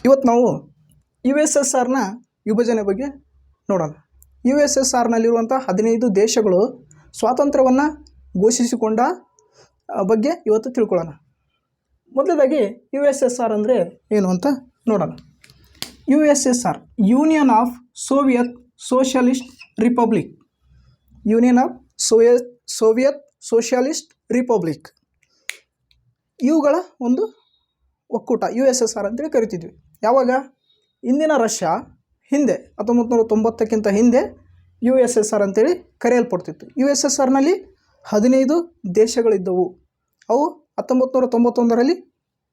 ಇವತ್ತು ನಾವು you S S ಆರ್ನ ವಿಭಜನೆ ಬಗ್ಗೆ ನೋಡೋಣ. ಯು ಎಸ್ ಎಸ್ ಆರ್ನಲ್ಲಿರುವಂಥ 15 ದೇಶಗಳು ಸ್ವಾತಂತ್ರ್ಯವನ್ನು ಘೋಷಿಸಿಕೊಂಡ ಬಗ್ಗೆ ಇವತ್ತು ತಿಳ್ಕೊಳ್ಳೋಣ. ಮೊದಲದಾಗಿ ಯು ಎಸ್ ಎಸ್ ಆರ್ ಅಂದರೆ ಏನು ಅಂತ ನೋಡೋಣ. U S S R Union of Soviet Socialist Republic, Union of Soviet Socialist Republic, ಇವುಗಳ ಒಂದು ಒಕ್ಕೂಟ ಯು ಎಸ್ ಎಸ್ ಆರ್ ಅಂತೇಳಿ ಕರಿತಿದ್ವಿ. ಯಾವಾಗ? ಇಂದಿನ ರಷ್ಯಾ ಹಿಂದೆ 1990ಕ್ಕಿಂತ ಹಿಂದೆ ಯು ಎಸ್ ಎಸ್ ಆರ್ ಅಂತೇಳಿ ಕರೆಯಲ್ಪಡ್ತಿತ್ತು. ಯು ಎಸ್ ಎಸ್ ಆರ್ನಲ್ಲಿ 15 ದೇಶಗಳಿದ್ದವು. ಅವು 1991ರಲ್ಲಿ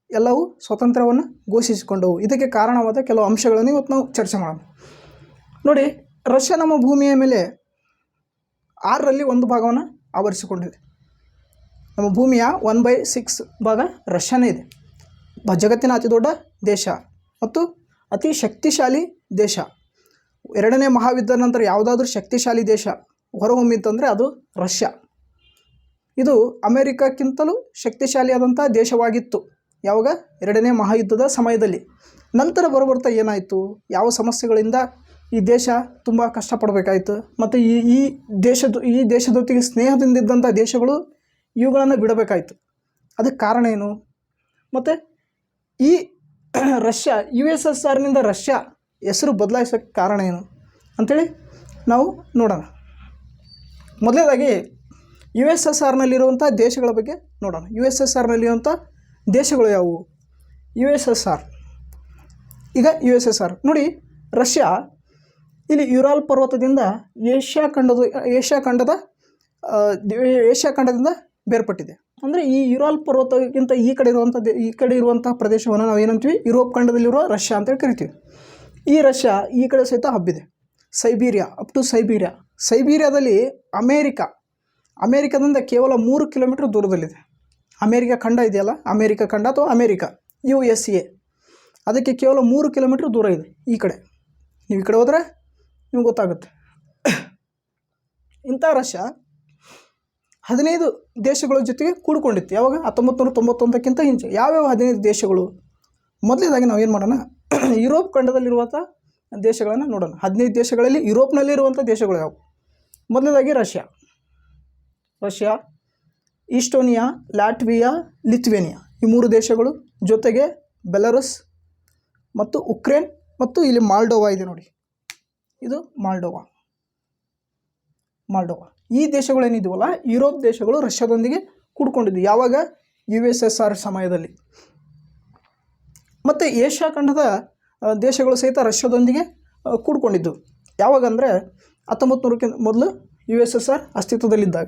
ಎಲ್ಲವೂ ಸ್ವಾತಂತ್ರ್ಯವನ್ನು ಘೋಷಿಸಿಕೊಂಡವು. ಇದಕ್ಕೆ ಕಾರಣವಾದ ಕೆಲವು ಅಂಶಗಳನ್ನು ಇವತ್ತು ನಾವು ಚರ್ಚೆ ಮಾಡೋಣ. ನೋಡಿ, ರಷ್ಯಾ ನಮ್ಮ ಭೂಮಿಯ ಮೇಲೆ 6ರಲ್ಲಿ 1 ಭಾಗವನ್ನು ಆವರಿಸಿಕೊಂಡಿದೆ. ನಮ್ಮ ಭೂಮಿಯ 1/6 ಭಾಗ ರಷ್ಯಾನೇ ಇದೆ. ಜಗತ್ತಿನ ಅತಿ ದೊಡ್ಡ ದೇಶ ಮತ್ತು ಅತಿ ಶಕ್ತಿಶಾಲಿ ದೇಶ. 2ನೇ ಮಹಾಯುದ್ಧದ ನಂತರ ಯಾವುದಾದ್ರೂ ಶಕ್ತಿಶಾಲಿ ದೇಶ ಹೊರಹೊಮ್ಮಿತ್ತಂದರೆ ಅದು ರಷ್ಯಾ. ಇದು ಅಮೆರಿಕಕ್ಕಿಂತಲೂ ಶಕ್ತಿಶಾಲಿಯಾದಂಥ ದೇಶವಾಗಿತ್ತು ಯಾವಾಗ? 2ನೇ ಮಹಾಯುದ್ಧದ ಸಮಯದಲ್ಲಿ. ನಂತರ ಬರಬರ್ತಾ ಏನಾಯಿತು? ಯಾವ ಸಮಸ್ಯೆಗಳಿಂದ ಈ ದೇಶ ತುಂಬ ಕಷ್ಟಪಡಬೇಕಾಯಿತು. ಮತ್ತು ಈ ದೇಶದೊತ್ತಿಗೆ ಸ್ನೇಹದಿಂದಿದ್ದಂಥ ದೇಶಗಳು ಇವುಗಳನ್ನು ಬಿಡಬೇಕಾಯಿತು. ಅದಕ್ಕೆ ಕಾರಣ ಏನು? ಮತ್ತು ಈ ರಷ್ಯಾ ಯು ಎಸ್ ಎಸ್ ಆರ್ನಿಂದ ರಷ್ಯಾ ಹೆಸರು ಬದಲಾಯಿಸೋಕ್ಕೆ ಕಾರಣ ಏನು ಅಂಥೇಳಿ ನಾವು ನೋಡೋಣ. ಮೊದಲನೇದಾಗಿ ಯು ಎಸ್ ಎಸ್ ಆರ್ನಲ್ಲಿರುವಂಥ ದೇಶಗಳ ಬಗ್ಗೆ ನೋಡೋಣ. ಯು ಎಸ್ ಎಸ್ ಆರ್ನಲ್ಲಿರುವಂಥ ದೇಶಗಳು ಯಾವುವು? U S S R. ಈಗ ಯು ಎಸ್ ಎಸ್ ಆರ್ ನೋಡಿ, ರಷ್ಯಾ ಇಲ್ಲಿ ಯುರಾಲ್ ಪರ್ವತದಿಂದ ಏಷ್ಯಾ ಖಂಡದಿಂದ ಬೇರ್ಪಟ್ಟಿದೆ. ಅಂದರೆ ಈ ಯುರಾಲ್ ಪರ್ವತಕ್ಕಿಂತ ಈ ಕಡೆ ಇರುವಂಥ ಪ್ರದೇಶವನ್ನು ನಾವು ಏನಂತೀವಿ? ಯುರೋಪ್ ಖಂಡದಲ್ಲಿರುವ ರಷ್ಯಾ ಅಂತೇಳಿ ಕರಿತೀವಿ. ಈ ರಷ್ಯಾ ಈ ಕಡೆ ಸಹಿತ ಹಬ್ಬಿದೆ. Siberia, up to Siberia. ಸೈಬೀರಿಯಾದಲ್ಲಿ ಅಮೇರಿಕಾದಿಂದ ಕೇವಲ 3 ಕಿಲೋಮೀಟರ್ ದೂರದಲ್ಲಿದೆ. ಅಮೇರಿಕಾ ಖಂಡ ಇದೆಯಲ್ಲ, ಅಮೇರಿಕಾ ಖಂಡ ಅಥವಾ ಅಮೇರಿಕಾ USA, ಅದಕ್ಕೆ ಕೇವಲ 3 ಕಿಲೋಮೀಟರ್ ದೂರ ಇದೆ ಈ ಕಡೆ. ನೀವು ಈ ಕಡೆ ಹೋದರೆ ನಿಮ್ಗೆ ಗೊತ್ತಾಗುತ್ತೆ. ಇಂಥ ರಷ್ಯಾ 15 ದೇಶಗಳ ಜೊತೆಗೆ ಕೂಡಿಕೊಂಡಿತ್ತು. ಯಾವಾಗ? 1991ಕ್ಕಿಂತ ಹಿಂಚೆ. ಯಾವ್ಯಾವ 15 ದೇಶಗಳು? ಮೊದಲನೇದಾಗಿ ನಾವು ಏನು ಮಾಡೋಣ, ಯುರೋಪ್ ಖಂಡದಲ್ಲಿರುವಂಥ ದೇಶಗಳನ್ನು ನೋಡೋಣ. 15 ದೇಶಗಳಲ್ಲಿ ಯುರೋಪ್ನಲ್ಲಿರುವಂಥ ದೇಶಗಳು ಯಾವುವು? ಮೊದಲನೇದಾಗಿ ರಷ್ಯಾ, ಈಸ್ಟೋನಿಯಾ, ಲ್ಯಾಟ್ವಿಯಾ, ಲಿಥುವೇನಿಯಾ, ಈ 3 ದೇಶಗಳು. ಜೊತೆಗೆ ಬೆಲರಸ್ ಮತ್ತು ಉಕ್ರೇನ್ ಮತ್ತು ಇಲ್ಲಿ ಮಾಲ್ಡೋವಾ ಇದೆ ನೋಡಿ, ಇದು ಮಾಲ್ಡೋವಾ. ಈ ದೇಶಗಳೇನಿದೆಯಲ್ಲ, ಯುರೋಪ್ ದೇಶಗಳು ರಷ್ಯಾದೊಂದಿಗೆ ಕೂಡ್ಕೊಂಡಿದ್ವು. ಯಾವಾಗ? ಯು ಎಸ್ ಎಸ್ ಆರ್ ಸಮಯದಲ್ಲಿ. ಮತ್ತು ಏಷ್ಯಾ ಖಂಡದ ದೇಶಗಳು ಸಹಿತ ರಷ್ಯಾದೊಂದಿಗೆ ಕೂಡ್ಕೊಂಡಿದ್ದು. ಯಾವಾಗಂದರೆ 1900ಕ್ಕಿಂತ ಮೊದಲು ಯು ಎಸ್ ಎಸ್ ಆರ್ ಅಸ್ತಿತ್ವದಲ್ಲಿದ್ದಾಗ.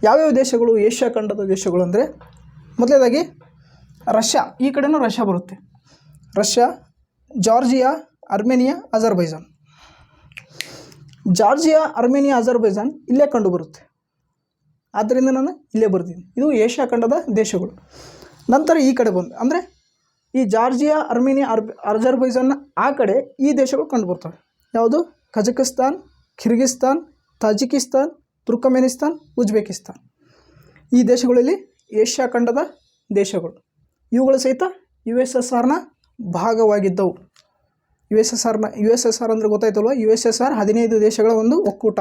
ಯಾವ್ಯಾವ ದೇಶಗಳು ಏಷ್ಯಾ ಖಂಡದ ದೇಶಗಳು ಅಂದರೆ, ಮೊದಲನೇದಾಗಿ ರಷ್ಯಾ, ಈ ಕಡೆನೂ ರಷ್ಯಾ ಬರುತ್ತೆ. Russia, Georgia, Armenia, Azerbaijan. Georgia, Armenia, Azerbaijan ಇಲ್ಲೇ ಕಂಡು ಬರುತ್ತೆ. ಆದ್ದರಿಂದ ನಾನು ಇಲ್ಲೇ ಬರ್ತೀನಿ. ಇದು ಏಷ್ಯಾ ಖಂಡದ ದೇಶಗಳು. ನಂತರ ಈ ಕಡೆ ಬಂದು ಅಂದರೆ ಈ ಜಾರ್ಜಿಯಾ, ಅರ್ಮೇನಿಯಾ, ಅಜರ್ಬೈಜಾನ್ನ ಆ ಕಡೆ ಈ ದೇಶಗಳು ಕಂಡು ಬರ್ತವೆ. ಯಾವುದು? Kazakhstan, Kyrgyzstan, Tajikistan, ತುರ್ಕಮೆನಿಸ್ತಾನ್, Uzbekistan. ಈ ದೇಶಗಳಲ್ಲಿ ಏಷ್ಯಾ ಖಂಡದ ದೇಶಗಳು. ಇವುಗಳು ಸಹಿತ ಯು ಎಸ್ ಎಸ್ ಆರ್ನ ಭಾಗವಾಗಿದ್ದವು. ಯು ಎಸ್ ಎಸ್ ಆರ್ ಅಂದರೆ ಗೊತ್ತಾಯ್ತಲ್ವ? ಯು ಎಸ್ ಎಸ್ ಆರ್ 15 ದೇಶಗಳ ಒಂದು ಒಕ್ಕೂಟ.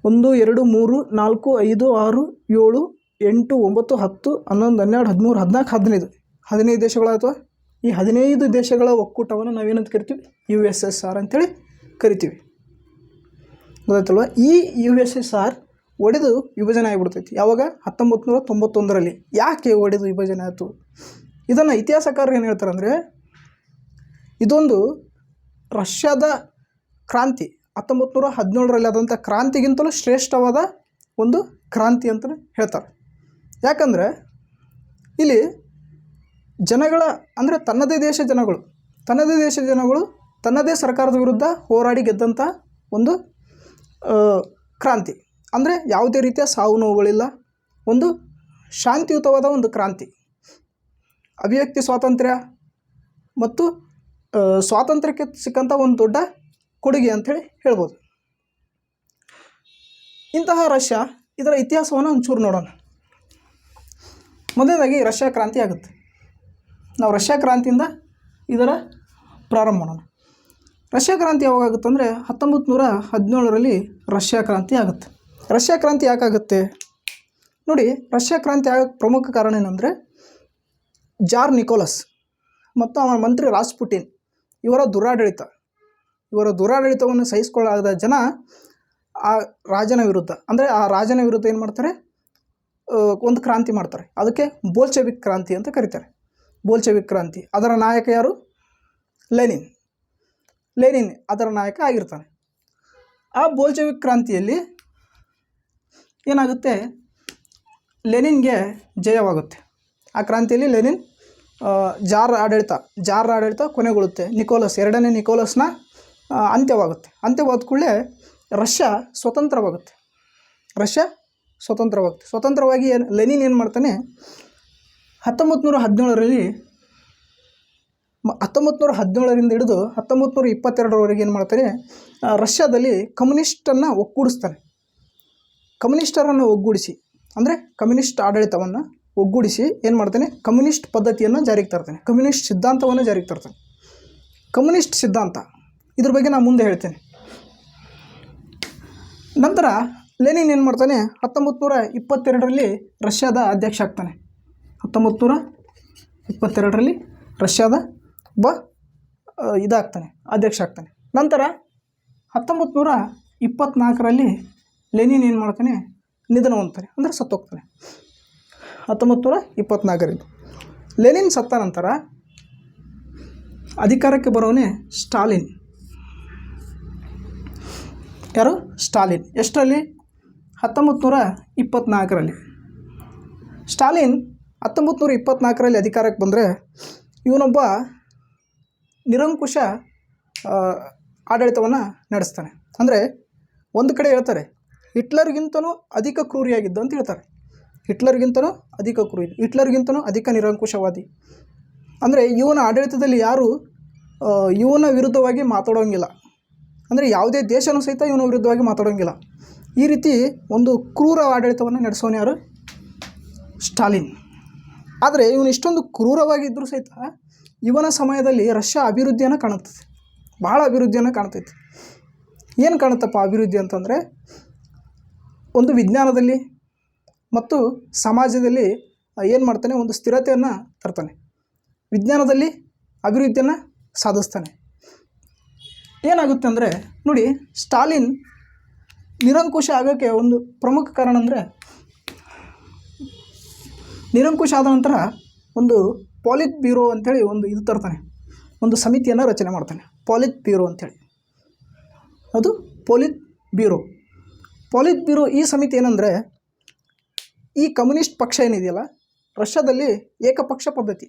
1 2 3 4 5 6 7 8 9 10 11 12 13 14 15 ದೇಶಗಳು. ಅಥವಾ ಈ 15 ದೇಶಗಳ ಒಕ್ಕೂಟವನ್ನು ನಾವೇನಂತ ಕರಿತೀವಿ? ಯು ಎಸ್ ಎಸ್ ಆರ್ ಅಂತೇಳಿ ಕರಿತೀವಿ. ಗೊತ್ತಾಯ್ತಲ್ವ? ಈ ಯು ಎಸ್ ಎಸ್ ಆರ್ ಒಡೆದು ವಿಭಜನೆ ಆಗಿಬಿಡ್ತೈತಿ. ಯಾವಾಗ? 1991ರಲ್ಲಿ. ಯಾಕೆ ಒಡೆದು ವಿಭಜನೆ ಆಯಿತು? ಇದನ್ನು ಇತಿಹಾಸಕಾರರು ಏನು ಹೇಳ್ತಾರೆ ಅಂದರೆ, ಇದೊಂದು ರಷ್ಯಾದ ಕ್ರಾಂತಿ, 1917ರಲ್ಲಿ ಆದಂಥ ಕ್ರಾಂತಿಗಿಂತಲೂ ಶ್ರೇಷ್ಠವಾದ ಒಂದು ಕ್ರಾಂತಿ ಅಂತಲೇ ಹೇಳ್ತಾರೆ. ಯಾಕಂದರೆ ಇಲ್ಲಿ ಜನಗಳ ಅಂದರೆ ತನ್ನದೇ ದೇಶ ಜನಗಳು ತನ್ನದೇ ಸರ್ಕಾರದ ವಿರುದ್ಧ ಹೋರಾಡಿ ಗೆದ್ದಂಥ ಒಂದು ಕ್ರಾಂತಿ. ಅಂದರೆ ಯಾವುದೇ ರೀತಿಯ ಸಾವು ನೋವುಗಳಿಲ್ಲ, ಒಂದು ಶಾಂತಿಯುತವಾದ ಒಂದು ಕ್ರಾಂತಿ. ಅಭಿವ್ಯಕ್ತಿ ಸ್ವಾತಂತ್ರ್ಯ ಮತ್ತು ಸ್ವಾತಂತ್ರ್ಯಕ್ಕೆ ಸಿಕ್ಕಂಥ ಒಂದು ದೊಡ್ಡ ಕೊಡುಗೆ ಅಂಥೇಳಿ ಹೇಳ್ಬೋದು. ಇಂತಹ ರಷ್ಯಾ, ಇದರ ಇತಿಹಾಸವನ್ನು ಒಂಚೂರು ನೋಡೋಣ. ಮೊದಲನೇದಾಗಿ ರಷ್ಯಾ ಕ್ರಾಂತಿ ಆಗುತ್ತೆ. ನಾವು ರಷ್ಯಾ ಕ್ರಾಂತಿಯಿಂದ ಇದರ ಪ್ರಾರಂಭ ಮಾಡೋಣ. ರಷ್ಯಾ ಕ್ರಾಂತಿ ಯಾವಾಗ ಆಗುತ್ತೆ ಅಂದರೆ 1917ರಲ್ಲಿ ರಷ್ಯಾ ಕ್ರಾಂತಿ ಆಗುತ್ತೆ. ರಷ್ಯಾ ಕ್ರಾಂತಿ ಯಾಕಾಗುತ್ತೆ ನೋಡಿ. ರಷ್ಯಾ ಕ್ರಾಂತಿ ಆಗಕ್ಕೆ ಪ್ರಮುಖ ಕಾರಣ ಏನಂದರೆ ಜಾರ್ ನಿಕೋಲಸ್ ಮತ್ತು ಅವನ ಮಂತ್ರಿ ರಾಸ್ಪುಟಿನ್ ಇವರ ದುರಾಡಳಿತವನ್ನು ಸಹಿಸಿಕೊಳ್ಳಾದ ಜನ ಆ ರಾಜನ ವಿರುದ್ಧ ಏನು ಮಾಡ್ತಾರೆ, ಒಂದು ಕ್ರಾಂತಿ ಮಾಡ್ತಾರೆ. ಅದಕ್ಕೆ ಬೋಲ್ಶೆವಿಕ್ ಕ್ರಾಂತಿ ಅಂತ ಕರೀತಾರೆ. ಬೋಲ್ಶೆವಿಕ್ ಕ್ರಾಂತಿ. ಅದರ ನಾಯಕ ಯಾರು? ಲೆನಿನ್ ಅದರ ನಾಯಕ ಆಗಿರ್ತಾನೆ. ಆ ಬೋಲ್ಶೆವಿಕ್ ಕ್ರಾಂತಿಯಲ್ಲಿ ಏನಾಗುತ್ತೆ, ಲೆನಿನ್ಗೆ ಜಯವಾಗುತ್ತೆ. ಆ ಕ್ರಾಂತಿಯಲ್ಲಿ ಲೆನಿನ್ ಜಾರ್ ಆಡಳಿತ ಕೊನೆಗೊಳ್ಳುತ್ತೆ. ಎರಡನೇ ನಿಕೋಲಸ್ನ ಅಂತ್ಯವಾಗುತ್ತೆ. ಅಂತ್ಯವಾದ ಕೂಡಲೇ ರಷ್ಯಾ ಸ್ವತಂತ್ರವಾಗುತ್ತೆ. ಸ್ವತಂತ್ರವಾಗಿ ಲೆನಿನ್ ಏನು ಮಾಡ್ತಾನೆ, 1917ರಿಂದ ಹಿಡಿದು 1922ರವರೆಗೆ ಏನು ಮಾಡ್ತಾನೆ, ರಷ್ಯಾದಲ್ಲಿ ಕಮ್ಯುನಿಸ್ಟನ್ನು ಒಗ್ಗೂಡಿಸಿ ಅಂದರೆ ಕಮ್ಯುನಿಸ್ಟ್ ಆಡಳಿತವನ್ನು ಒಗ್ಗೂಡಿಸಿ ಏನು ಮಾಡ್ತಾನೆ, ಕಮ್ಯುನಿಸ್ಟ್ ಪದ್ಧತಿಯನ್ನು ಜಾರಿಗೆ ತರ್ತಾನೆ, ಕಮ್ಯುನಿಸ್ಟ್ ಸಿದ್ಧಾಂತವನ್ನು ಜಾರಿಗೆ ತರ್ತಾನೆ. ಕಮ್ಯುನಿಸ್ಟ್ ಸಿದ್ಧಾಂತ ಇದ್ರ ಬಗ್ಗೆ ನಾನು ಮುಂದೆ ಹೇಳ್ತೇನೆ. ನಂತರ ಲೆನಿನ್ ಏನು ಮಾಡ್ತಾನೆ, 1922ರಲ್ಲಿ ರಷ್ಯಾದ ಅಧ್ಯಕ್ಷ ಆಗ್ತಾನೆ. 1922ರಲ್ಲಿ ರಷ್ಯಾದ ಅಧ್ಯಕ್ಷ ಆಗ್ತಾನೆ. ನಂತರ 1924ರಲ್ಲಿ ಲೆನಿನ್ ಏನು ಮಾಡ್ತಾನೆ, ನಿಧನ ಹೊಂದ್ತಾನೆ, ಅಂದರೆ ಸತ್ತೋಗ್ತಾನೆ. 1924ರಲ್ಲಿ ಲೆನಿನ್ ಸತ್ತ ನಂತರ ಅಧಿಕಾರಕ್ಕೆ ಬರೋನೇ ಸ್ಟಾಲಿನ್. ಯಾರು? ಸ್ಟಾಲಿನ್. ಎಷ್ಟರಲ್ಲಿ? 1924ರಲ್ಲಿ. ಸ್ಟಾಲಿನ್ 1924ರಲ್ಲಿ ಅಧಿಕಾರಕ್ಕೆ ಬಂದರೆ ಇವನೊಬ್ಬ ನಿರಂಕುಶ ಆಡಳಿತವನ್ನು ನಡೆಸ್ತಾನೆ. ಅಂದರೆ ಒಂದು ಕಡೆ ಹೇಳ್ತಾರೆ ಹಿಟ್ಲರ್ಗಿಂತನೂ ಅಧಿಕ ಕ್ರೂರಿಯಾಗಿದ್ದ ಅಂತ ಹೇಳ್ತಾರೆ. ಹಿಟ್ಲರ್ಗಿಂತನೂ ಅಧಿಕ ನಿರಂಕುಶವಾದಿ. ಅಂದರೆ ಇವನ ಆಡಳಿತದಲ್ಲಿ ಯಾರು ಇವನ ವಿರುದ್ಧವಾಗಿ ಮಾತಾಡೋಂಗಿಲ್ಲ. ಅಂದರೆ ಯಾವುದೇ ದೇಶನೂ ಸಹಿತ ಇವನ ವಿರುದ್ಧವಾಗಿ ಮಾತಾಡೋಂಗಿಲ್ಲ. ಈ ರೀತಿ ಒಂದು ಕ್ರೂರ ಆಡಳಿತವನ್ನು ನಡೆಸೋನು ಯಾರು? ಸ್ಟಾಲಿನ್. ಆದರೆ ಇವನು ಇಷ್ಟೊಂದು ಕ್ರೂರವಾಗಿದ್ದರೂ ಸಹಿತ ಇವನ ಸಮಯದಲ್ಲಿ ರಷ್ಯಾ ಅಭಿವೃದ್ಧಿಯನ್ನು ಕಾಣುತ್ತದೆ, ಬಹಳ ಅಭಿವೃದ್ಧಿಯನ್ನು ಕಾಣ್ತೈತಿ. ಏನು ಕಾಣುತ್ತಪ್ಪ ಅಭಿವೃದ್ಧಿ ಅಂತಂದರೆ, ಒಂದು ವಿಜ್ಞಾನದಲ್ಲಿ ಮತ್ತು ಸಮಾಜದಲ್ಲಿ ಏನು ಮಾಡ್ತಾನೆ, ಒಂದು ಸ್ಥಿರತೆಯನ್ನು ತರ್ತಾನೆ. ವಿಜ್ಞಾನದಲ್ಲಿ ಅಭಿವೃದ್ಧಿಯನ್ನು ಸಾಧಿಸ್ತಾನೆ. ಏನಾಗುತ್ತೆ ಅಂದರೆ ನೋಡಿ, ಸ್ಟಾಲಿನ್ ನಿರಂಕುಶ ಆಗೋಕ್ಕೆ ಒಂದು ಪ್ರಮುಖ ಕಾರಣ ಅಂದರೆ, ನಿರಂಕುಶ ಆದ ನಂತರ ಒಂದು ಪಾಲಿಟ್ ಬ್ಯೂರೋ ಅಂಥೇಳಿ ಇದು ತರ್ತಾನೆ, ಒಂದು ಸಮಿತಿಯನ್ನು ರಚನೆ ಮಾಡ್ತಾನೆ. ಪಾಲಿಟ್ ಬ್ಯೂರೋ ಅಂಥೇಳಿ, ಅದು ಪಾಲಿಟ್ ಬ್ಯೂರೋ. ಈ ಸಮಿತಿ ಏನಂದರೆ, ಈ ಕಮ್ಯುನಿಸ್ಟ್ ಪಕ್ಷ ಏನಿದೆಯಲ್ಲ ರಷ್ಯಾದಲ್ಲಿ ಏಕಪಕ್ಷ ಪದ್ಧತಿ.